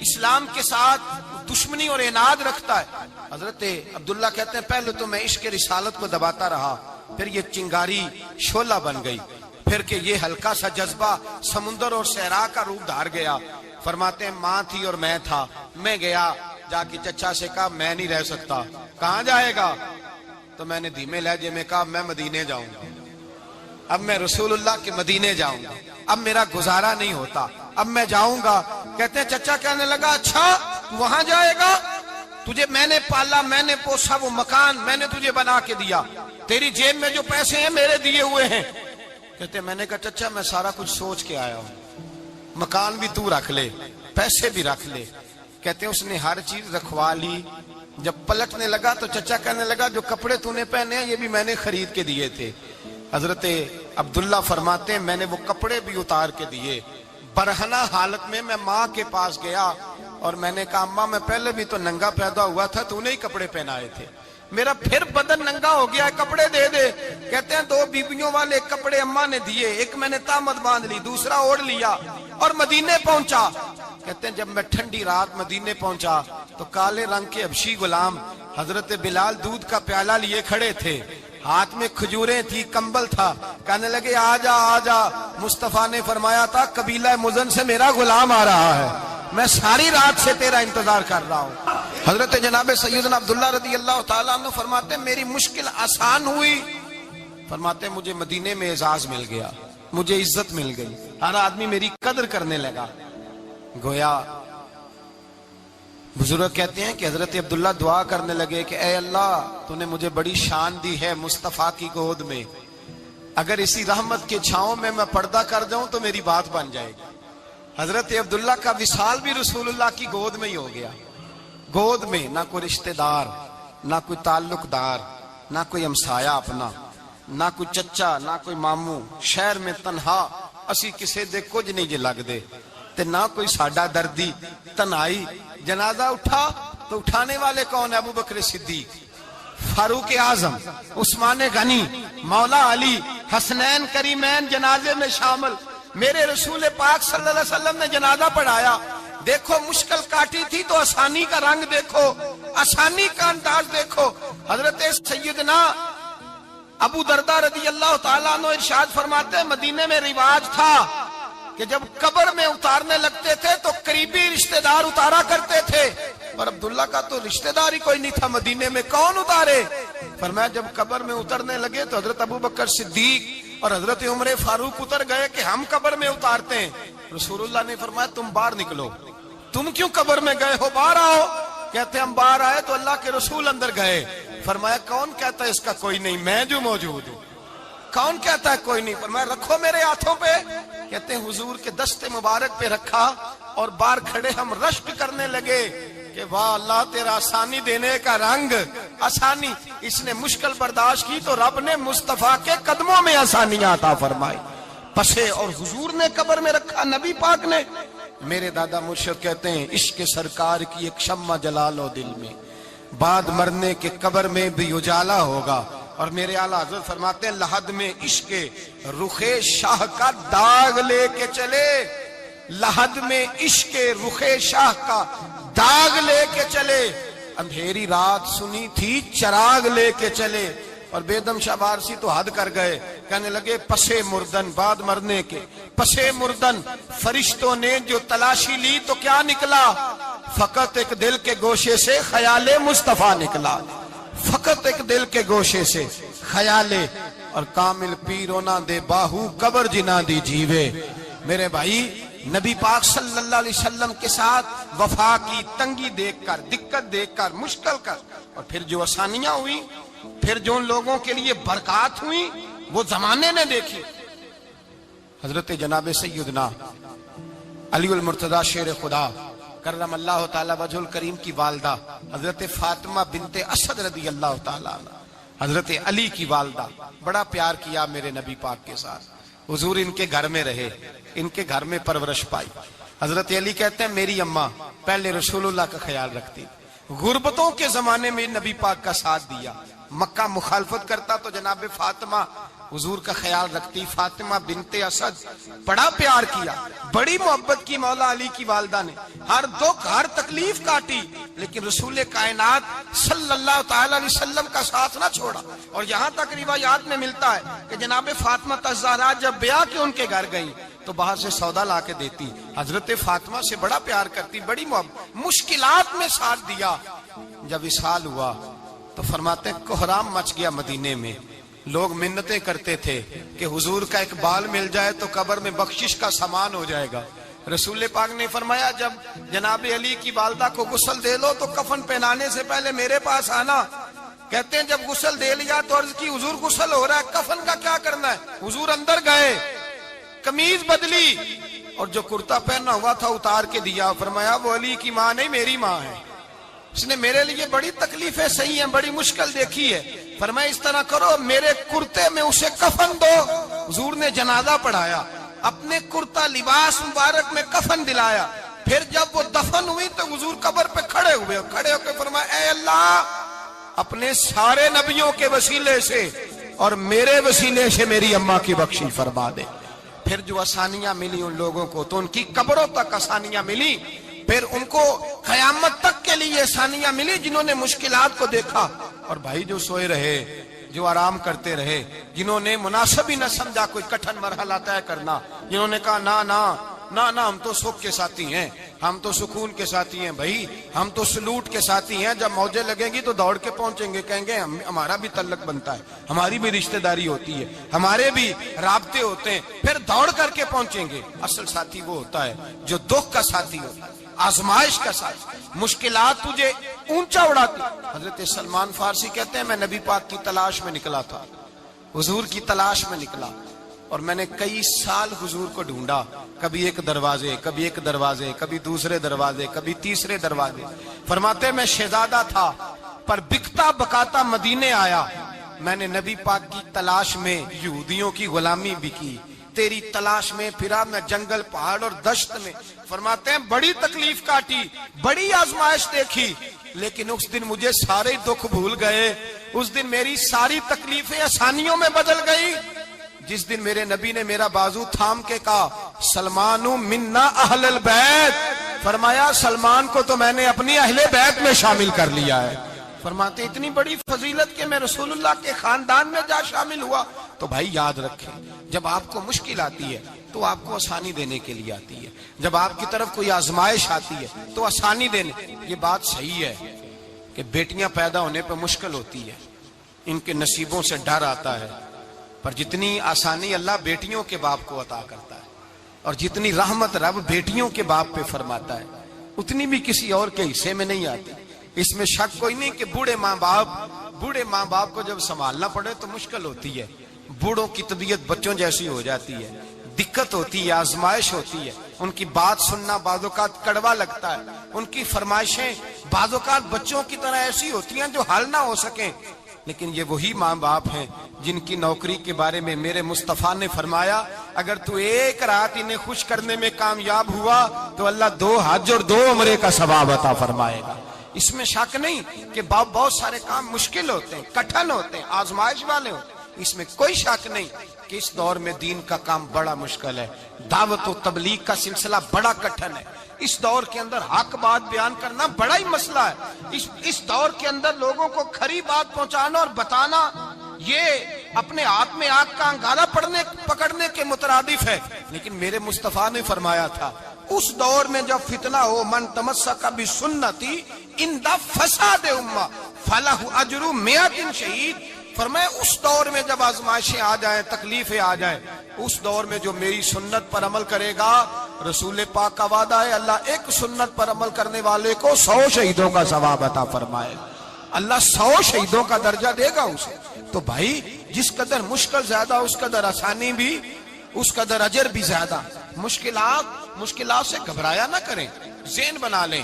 اسلام کے ساتھ دشمنی اور عناد رکھتا ہے۔ حضرت عبداللہ کہتے ہیں پہلے تو میں عشق رسالت کو دباتا رہا، پھر یہ چنگاری شعلہ بن گئی، پھر کہ یہ ہلکا سا جذبہ سمندر اور صحرا کا روپ دھار گیا۔ فرماتے ہیں ماں تھی اور میں تھا، میں گیا جا کے چچا سے کہا میں نہیں رہ سکتا۔ کہاں جائے گا؟ تو میں نے دھیمے لہجے میں کہا میں مدینے جاؤں گا، اب میں رسول اللہ کے مدینے جاؤں گا، اب میرا گزارا نہیں ہوتا، اب میں جاؤں گا۔ کہتے ہیں چچا کہنے لگا اچھا وہاں جائے گا، تجھے میں نے پالا، میں نے پوسا، وہ مکان میں نے تجھے بنا کے دیا، تیری جیب میں جو پیسے ہیں میرے دیے ہوئے ہیں۔ کہتے ہیں میں نے کہا چچا میں سارا کچھ سوچ کے آیا ہوں، مکان بھی تو رکھ لے، پیسے بھی رکھ لے۔ کہتے ہیں اس نے ہر چیز رکھوا لی۔ جب پلٹنے لگا تو چچا کہنے لگا جو کپڑے تو نے پہنے ہیں یہ بھی میں نے خرید کے دیے تھے۔ حضرت عبداللہ فرماتے ہیں میں نے وہ کپڑے بھی اتار کے دیے، برہنہ حالت میں میں ماں کے پاس گیا اور میں نے کہا اماں میں پہلے بھی تو ننگا پیدا ہوا تھا، تو نے ہی کپڑے پہنائے تھے، میرا پھر بدن ننگا ہو گیا ہے، کپڑے دے دے۔ کہتے ہیں 2 بیبیوں والے کپڑے اماں نے دیے، ایک میں نے تامت باندھ لی، دوسرا اوڑھ لیا اور مدینے پہنچا۔ کہتے ہیں جب میں ٹھنڈی رات مدینے پہنچا تو کالے رنگ کے حبشی غلام حضرت بلال دودھ کا پیالہ لیے کھڑے تھے، ہاتھ میں کھجوریں تھی، کمبل تھا، کہنے لگے آجا آجا، مصطفیٰ نے فرمایا تھا قبیلہ مزن سے میرا غلام آ رہا ہے، میں ساری رات سے تیرا انتظار کر رہا ہوں۔ حضرت جناب سیدنا عبداللہ رضی اللہ تعالیٰ عنہ فرماتے ہیں میری مشکل آسان ہوئی، فرماتے ہیں مجھے مدینے میں اعزاز مل گیا، مجھے عزت مل گئی، ہر آدمی میری قدر کرنے لگا۔ گویا بزرگ کہتے ہیں کہ حضرت عبداللہ دعا کرنے لگے کہ اے اللہ تو نے مجھے بڑی شان دی ہے مصطفیٰ کی گود میں، اگر اسی رحمت کے چھاؤں میں پردہ کر جاؤں تو میری بات بن جائے گی۔ حضرت عبداللہ کا وصال بھی رسول اللہ کی گود میں ہی ہو گیا، گود میں، نہ کوئی رشتہ دار، نہ کوئی تعلق دار، نہ کوئی ہمسایہ اپنا، نہ کوئی چچا، نہ کوئی ماموں، شہر میں تنہا اسی کسے دے کچھ نہیں جے لگ دے تے نہ کوئی ساڈا دردی، تنہائی۔ جنازہ اٹھا تو اٹھانے والے کون ہیں؟ ابو بکر صدیق، فاروق اعظم، عثمان غنی، مولا علی، حسنین کریمین جنازے میں شامل۔ میرے رسول پاک صلی اللہ علیہ وسلم نے جنازہ پڑھایا، دیکھو مشکل کاٹی تھی تو آسانی کا رنگ دیکھو، آسانی کا انداز دیکھو۔ حضرت سیدنا ابو دردہ رضی اللہ تعالیٰ عنہ ارشاد فرماتے ہیں مدینے میں رواج تھا کہ جب قبر میں اتارنے لگتے تھے تو قریبی رشتہ دار اتارا کرتے تھے، اور عبداللہ کا تو رشتہ دار ہی کوئی نہیں تھا مدینے میں، کون اتارے؟ فرمایا جب قبر میں اترنے لگے تو حضرت ابو بکر صدیق اور حضرت عمر فاروق اتر گئے کہ ہم قبر میں اتارتے ہیں۔ رسول اللہ نے فرمایا تم باہر نکلو، تم کیوں قبر میں گئے ہو، باہر آؤ۔ کہتے ہم باہر آئے تو اللہ کے رسول اندر گئے، فرمایا کون کہتا ہے اس کا کوئی نہیں، میں جو موجود ہوں، کون کہتا ہے کوئی نہیں؟ فرمایا رکھو میرے ہاتھوں پہ، کہتے ہیں حضور کے دست مبارک پہ رکھا اور باہر کھڑے ہم رشک کرنے لگے کہ واہ اللہ تیرا آسانی دینے کا رنگ، آسانی۔ اس نے مشکل برداشت کی تو رب نے مصطفیٰ کے قدموں میں آسانیاں عطا فرمائی، پسے اور حضور نے قبر میں رکھا، نبی پاک نے۔ میرے دادا مرشد کہتے ہیں عشق سرکار کی ایک شمع جلا لو دل میں، بعد مرنے کے قبر میں بھی اجالا ہوگا۔ اور میرے اعلیٰ حضرت فرماتے ہیں لحد میں عشق رخ شاہ کا داغ لے کے چلے، لحد میں عشق رخ شاہ کا داغ لے کے چلے، اندھیری رات سنی تھی چراغ لے کے چلے۔ اور بیدم شاہ بارسی تو حد کر گئے، کہنے لگے پسے مردن، بعد مرنے کے پسے مردن فرشتوں نے جو تلاشی لی تو کیا نکلا؟ فقط ایک دل کے گوشے سے خیال مصطفیٰ نکلا، فقط ایک دل کے گوشے سے خیال۔ اور کامل پیرو نہ دے باہو قبر جنا دی جیوے۔ میرے بھائی نبی پاک صلی اللہ علیہ وسلم کے ساتھ وفا کی تنگی دیکھ کر، دقت دیکھ کر، مشکل کر، اور پھر جو آسانیاں ہوئی، پھر جو ان لوگوں کے لیے برکات ہوئی وہ زمانے نے دیکھی۔ حضرت جناب سیدنا علی المرتضی شیر خدا کرم اللہ تعالی وجہ الکریم کی والدہ حضرت فاطمہ بنت اسد رضی اللہ تعالی عنہ، حضرت علی کی والدہ، بڑا پیار کیا میرے نبی پاک کے ساتھ، حضور ان کے گھر میں رہے، ان کے گھر میں پرورش پائی۔ حضرت علی کہتے ہیں میری اماں پہلے رسول اللہ کا خیال رکھتی، غربتوں کے زمانے میں نبی پاک کا ساتھ دیا، مکہ مخالفت کرتا تو جناب فاطمہ حضور کا خیال رکھتی۔ فاطمہ بنت اسد بڑا پیار کیا، بڑی محبت کی مولا علی کی والدہ نے، ہر دکھ ہر تکلیف کاٹی، لیکن رسول کائنات صلی اللہ تعالی علیہ وسلم کا ساتھ نہ چھوڑا۔ اور یہاں تک روایات میں ملتا ہے کہ جناب فاطمہ الزہرا جب بیاہ کے ان کے گھر گئی تو باہر سے سودا لا کے دیتی، حضرت فاطمہ سے بڑا پیار کرتی، بڑی محبت، مشکلات میں ساتھ دیا۔ جب وصال ہوا تو فرماتے ہیں کوہرام مچ گیا مدینے میں، لوگ منتیں کرتے تھے کہ حضور کا ایک بال مل جائے تو قبر میں بخشش کا سامان ہو جائے گا۔ رسول پاک نے فرمایا جب جناب علی کی والدہ کو غسل دے لو تو کفن پہنانے سے پہلے میرے پاس آنا۔ کہتے ہیں جب غسل دے لیا تو عرض کی حضور غسل ہو رہا ہے، کفن کا کیا کرنا ہے؟ حضور اندر گئے، قمیض بدلی اور جو کرتا پہنا ہوا تھا اتار کے دیا، فرمایا وہ علی کی ماں نہیں میری ماں ہے، اس نے میرے لیے بڑی تکلیفیں سہی ہیں، بڑی مشکل دیکھی ہے، فرمایا اس طرح کرو میرے کرتے میں اسے کفن دو۔ حضور نے جنازہ پڑھایا، اپنے کرتا لباس مبارک میں کفن دلایا، پھر جب وہ دفن ہوئی تو حضور قبر پہ کھڑے ہوئے، کھڑے ہو کے فرمایا اے اللہ اپنے سارے نبیوں کے وسیلے سے اور میرے وسیلے سے میری اماں کی بخشی فرما دے۔ پھر جو آسانیاں ملی ان لوگوں کو تو ان کی قبروں تک آسانیاں ملی، پھر ان کو قیامت تک کے لیے آسانیاں ملی جنہوں نے مشکلات کو دیکھا۔ اور بھائی جو سوئے رہے، جو آرام کرتے رہے، جنہوں نے مناسب ہی نہ سمجھا کوئی کٹھن مرحلہ طے کرنا، جنہوں نے کہا نا نہ ہم تو سکھ کے ساتھی ہیں، ہم تو سکون کے ساتھی ہیں بھائی، ہم تو سلوٹ کے ساتھی ہیں، جب موجیں لگیں گی تو دوڑ کے پہنچیں گے، کہیں گے ہمارا بھی تعلق بنتا ہے، ہماری بھی رشتہ داری ہوتی ہے، ہمارے بھی رابطے ہوتے ہیں، پھر دوڑ کر کے پہنچیں گے۔ اصل ساتھی وہ ہوتا ہے جو دکھ کا ساتھی ہوتا ہے، آزمائش کا ساتھی، مشکلات تجھے اونچا اڑاتی۔ حضرت سلمان فارسی کہتے ہیں میں نبی پاک کی تلاش میں نکلا تھا، حضور کی تلاش میں نکلا، اور میں نے کئی سال حضور کو ڈھونڈا، کبھی ایک دروازے، کبھی ایک دروازے، کبھی دوسرے دروازے، کبھی تیسرے دروازے۔ فرماتے میں شہزادہ تھا پر بکتا بکاتا مدینے آیا، میں نے نبی پاک کی تلاش میں یہودیوں کی غلامی بھی کی، تیری تلاش میں پھرا میں جنگل پہاڑ اور دشت میں۔ فرماتے ہیں بڑی تکلیف کاٹی، بڑی آزمائش دیکھی، لیکن اس دن مجھے سارے دکھ بھول گئے، اس دن میری ساری تکلیفیں آسانیوں میں بدل گئی، جس دن میرے نبی نے میرا بازو تھام کے کہا سلمان منا اہل البیت، فرمایا سلمان کو تو میں نے اپنی اہل بیت میں شامل کر لیا ہے۔ فرماتے اتنی بڑی فضیلت کہ میں رسول اللہ کے خاندان میں جا شامل ہوا۔ تو بھائی یاد رکھیں، جب آپ کو مشکل آتی ہے تو آپ کو آسانی دینے کے لیے آتی ہے، جب آپ کی طرف کوئی آزمائش آتی ہے تو آسانی دینے۔ یہ بات صحیح ہے کہ بیٹیاں پیدا ہونے پہ مشکل ہوتی ہے، ان کے نصیبوں سے ڈر آتا ہے، پر جتنی آسانی اللہ بیٹیوں کے باپ کو عطا کرتا ہے اور جتنی رحمت رب بیٹیوں کے باپ پہ فرماتا ہے اتنی بھی کسی اور کے حصے میں نہیں آتی۔ اس میں شک کوئی نہیں کہ بوڑھے ماں باپ کو جب سنبھالنا پڑے تو مشکل ہوتی ہے، بوڑھوں کی طبیعت بچوں جیسی ہو جاتی ہے، دقت ہوتی ہے، آزمائش ہوتی ہے، ان کی بات سننا بعض اوقات کڑوا لگتا ہے، ان کی فرمائشیں بعض اوقات بچوں کی طرح ایسی ہوتی ہیں جو حل نہ ہو سکیں، لیکن یہ وہی ماں باپ ہیں جن کی نوکری کے بارے میں میرے مصطفیٰ نے فرمایا اگر تو ایک رات انہیں خوش کرنے میں کامیاب ہوا تو اللہ 2 حج اور 2 عمرے کا ثواب عطا فرمائے گا۔ اس میں شک نہیں کہ بہت سارے کام مشکل ہوتے ہیں، کٹھن ہوتے ہیں، آزمائش والے ہوتے ہیں، اس میں کوئی شک نہیں کہ اس دور میں دین کا کام بڑا مشکل ہے، دعوت و تبلیغ کا سلسلہ بڑا کٹھن ہے، اس دور کے اندر حق بات بیان کرنا بڑا ہی مسئلہ ہے، اس دور کے اندر لوگوں کو کھری بات پہنچانا اور بتانا یہ اپنے ہاتھ میں آگ کا انگارہ پکڑنے کے مترادف ہے۔ لیکن میرے مصطفیٰ نے فرمایا تھا اس دور میں جب فتنہ ہو من تمسک بسنتی عند فساد امہ فلہ اجر 100 شہید، فرمایا اس دور میں جب آزمائشیں آ جائیں، تکلیفیں آ جائیں، اس دور میں جو میری سنت پر عمل کرے گا، رسول پاک کا وعدہ ہے اللہ ایک سنت پر عمل کرنے والے کو 100 شہیدوں کا ثواب عطا فرمائے، اللہ 100 شہیدوں کا درجہ دے گا اسے۔ تو بھائی جس قدر مشکل زیادہ اس قدر آسانی بھی، اس قدر اجر بھی زیادہ۔ مشکلات سے گھبرایا نہ کریں، ذہن بنا لیں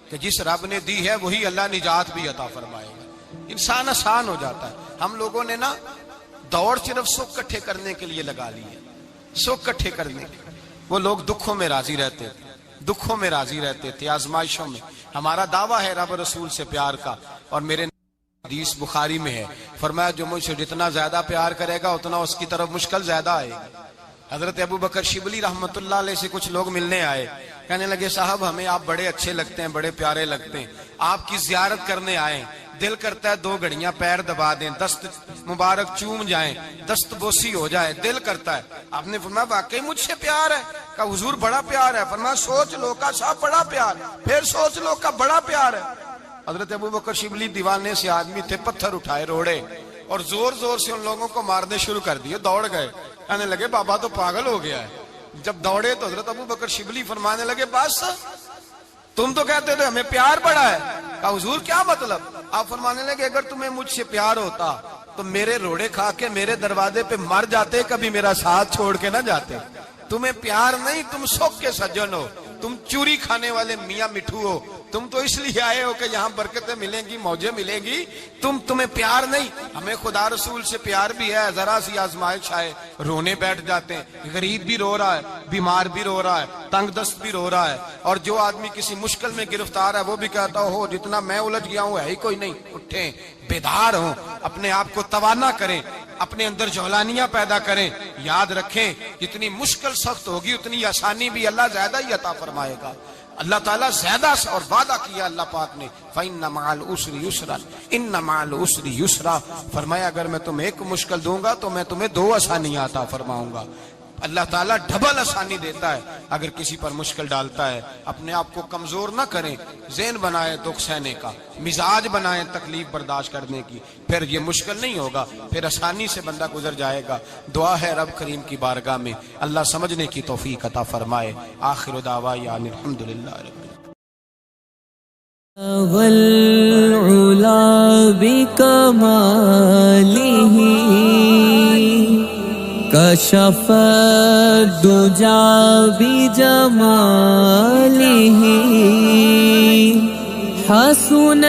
کہ جس رب نے دی ہے وہی اللہ نجات بھی عطا فرمائے گا، انسان آسان ہو جاتا ہے۔ ہم لوگوں نے نا دوڑ صرف سکھ کٹھے کرنے کے لیے لگا لی ہے، سکھ کٹھے کرنے کے لیے۔ وہ لوگ دکھوں میں راضی رہتے تھے، آزمائشوں میں۔ ہمارا دعویٰ ہے رب رسول سے پیار کا، اور میرے حدیث بخاری میں ہے فرمایا جو مجھ سے جتنا زیادہ پیار کرے گا اتنا اس کی طرف مشکل زیادہ آئے گا۔ حضرت ابو بکر شبلی رحمت اللہ علیہ سے کچھ لوگ ملنے آئے، کہنے لگے صاحب ہمیں آپ بڑے اچھے لگتے ہیں، بڑے پیارے لگتے ہیں، آپ کی زیارت کرنے آئے، دل کرتا ہے 2 گھڑیاں پیر دبا دیں، دست مبارک چوم جائیں، دست بوسی ہو جائے، دل کرتا ہے۔ آپ نے فرمایا واقعی مجھ سے پیار ہے؟ کہا حضور بڑا پیار ہے۔ فرمایا سوچ لو کا صاحب بڑا پیار، پھر سوچ لو کا بڑا پیار ہے۔ حضرت ابو بکر شبلی دیوانے سے آدمی تھے، پتھر اٹھائے روڑے اور زور زور سے ان لوگوں کو مارنے شروع کر دیے، دوڑ گئے، کہنے لگے بابا تو پاگل ہو گیا ہے۔ جب دوڑے تو حضرت ابو بکر شبلی فرمانے لگے بس تم تو کہتے تھے ہمیں پیار بڑا ہے۔ کہا حضور کیا مطلب؟ آپ فرمانے لگے اگر تمہیں مجھ سے پیار ہوتا تو میرے روڑے کھا کے میرے دروازے پہ مر جاتے، کبھی میرا ساتھ چھوڑ کے نہ جاتے۔ تمہیں پیار نہیں، تم سکھ کے سجن ہو، تم چوری کھانے والے میاں مٹھو ہو، تم تو اس لیے آئے ہو کہ یہاں برکتیں ملیں گی، موجیں ملیں گی، تمہیں پیار نہیں۔ ہمیں خدا رسول سے پیار بھی ہے، ذرا سی آزمائش آئے رونے بیٹھ جاتے ہیں، غریب بھی رو رہا ہے، بیمار بھی رو رہا ہے، تنگ دست بھی رو رہا ہے، اور جو آدمی کسی مشکل میں گرفتار ہے وہ بھی کہتا ہو جتنا میں الجھ گیا ہوں ہے ہی کوئی نہیں۔ اٹھیں، بیدار ہوں، اپنے آپ کو توانا کریں، اپنے اندر جولانیاں پیدا کریں۔ یاد رکھیں جتنی مشکل سخت ہوگی اتنی آسانی بھی اللہ زیادہ ہی عطا فرمائے گا۔ اللہ تعالیٰ زیادہ اور وعدہ کیا اللہ پاک نے فَإِنَّ مَعَ الْعُسْرِ يُسْرًا إِنَّ مَعَ الْعُسْرِ يُسْرًا، فرمایا اگر میں تمہیں ایک مشکل دوں گا تو میں تمہیں 2 آسانیاں عطا فرماؤں گا۔ اللہ تعالیٰ ڈبل آسانی دیتا ہے اگر کسی پر مشکل ڈالتا ہے. اپنے آپ کو کمزور نہ کریں، ذہن بنائیں دکھ سہنے کا، مزاج بنائیں تکلیف برداشت کرنے کی، پھر یہ مشکل نہیں ہوگا، پھر آسانی سے بندہ گزر جائے گا. دعا ہے رب کریم کی بارگاہ میں اللہ سمجھنے کی توفیق عطا فرمائے. آخر دعوانا الحمدللہ رب والعلا بکمالہ کشف الدجا بجمالہ حسن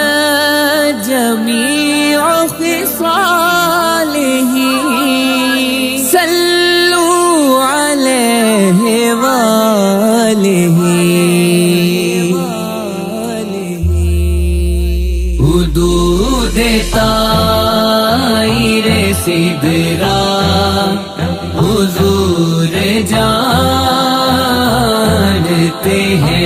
جمیع خصالہ صلوا علیہ وآلہ حدود طائر سدرا حضور جانتے ہیں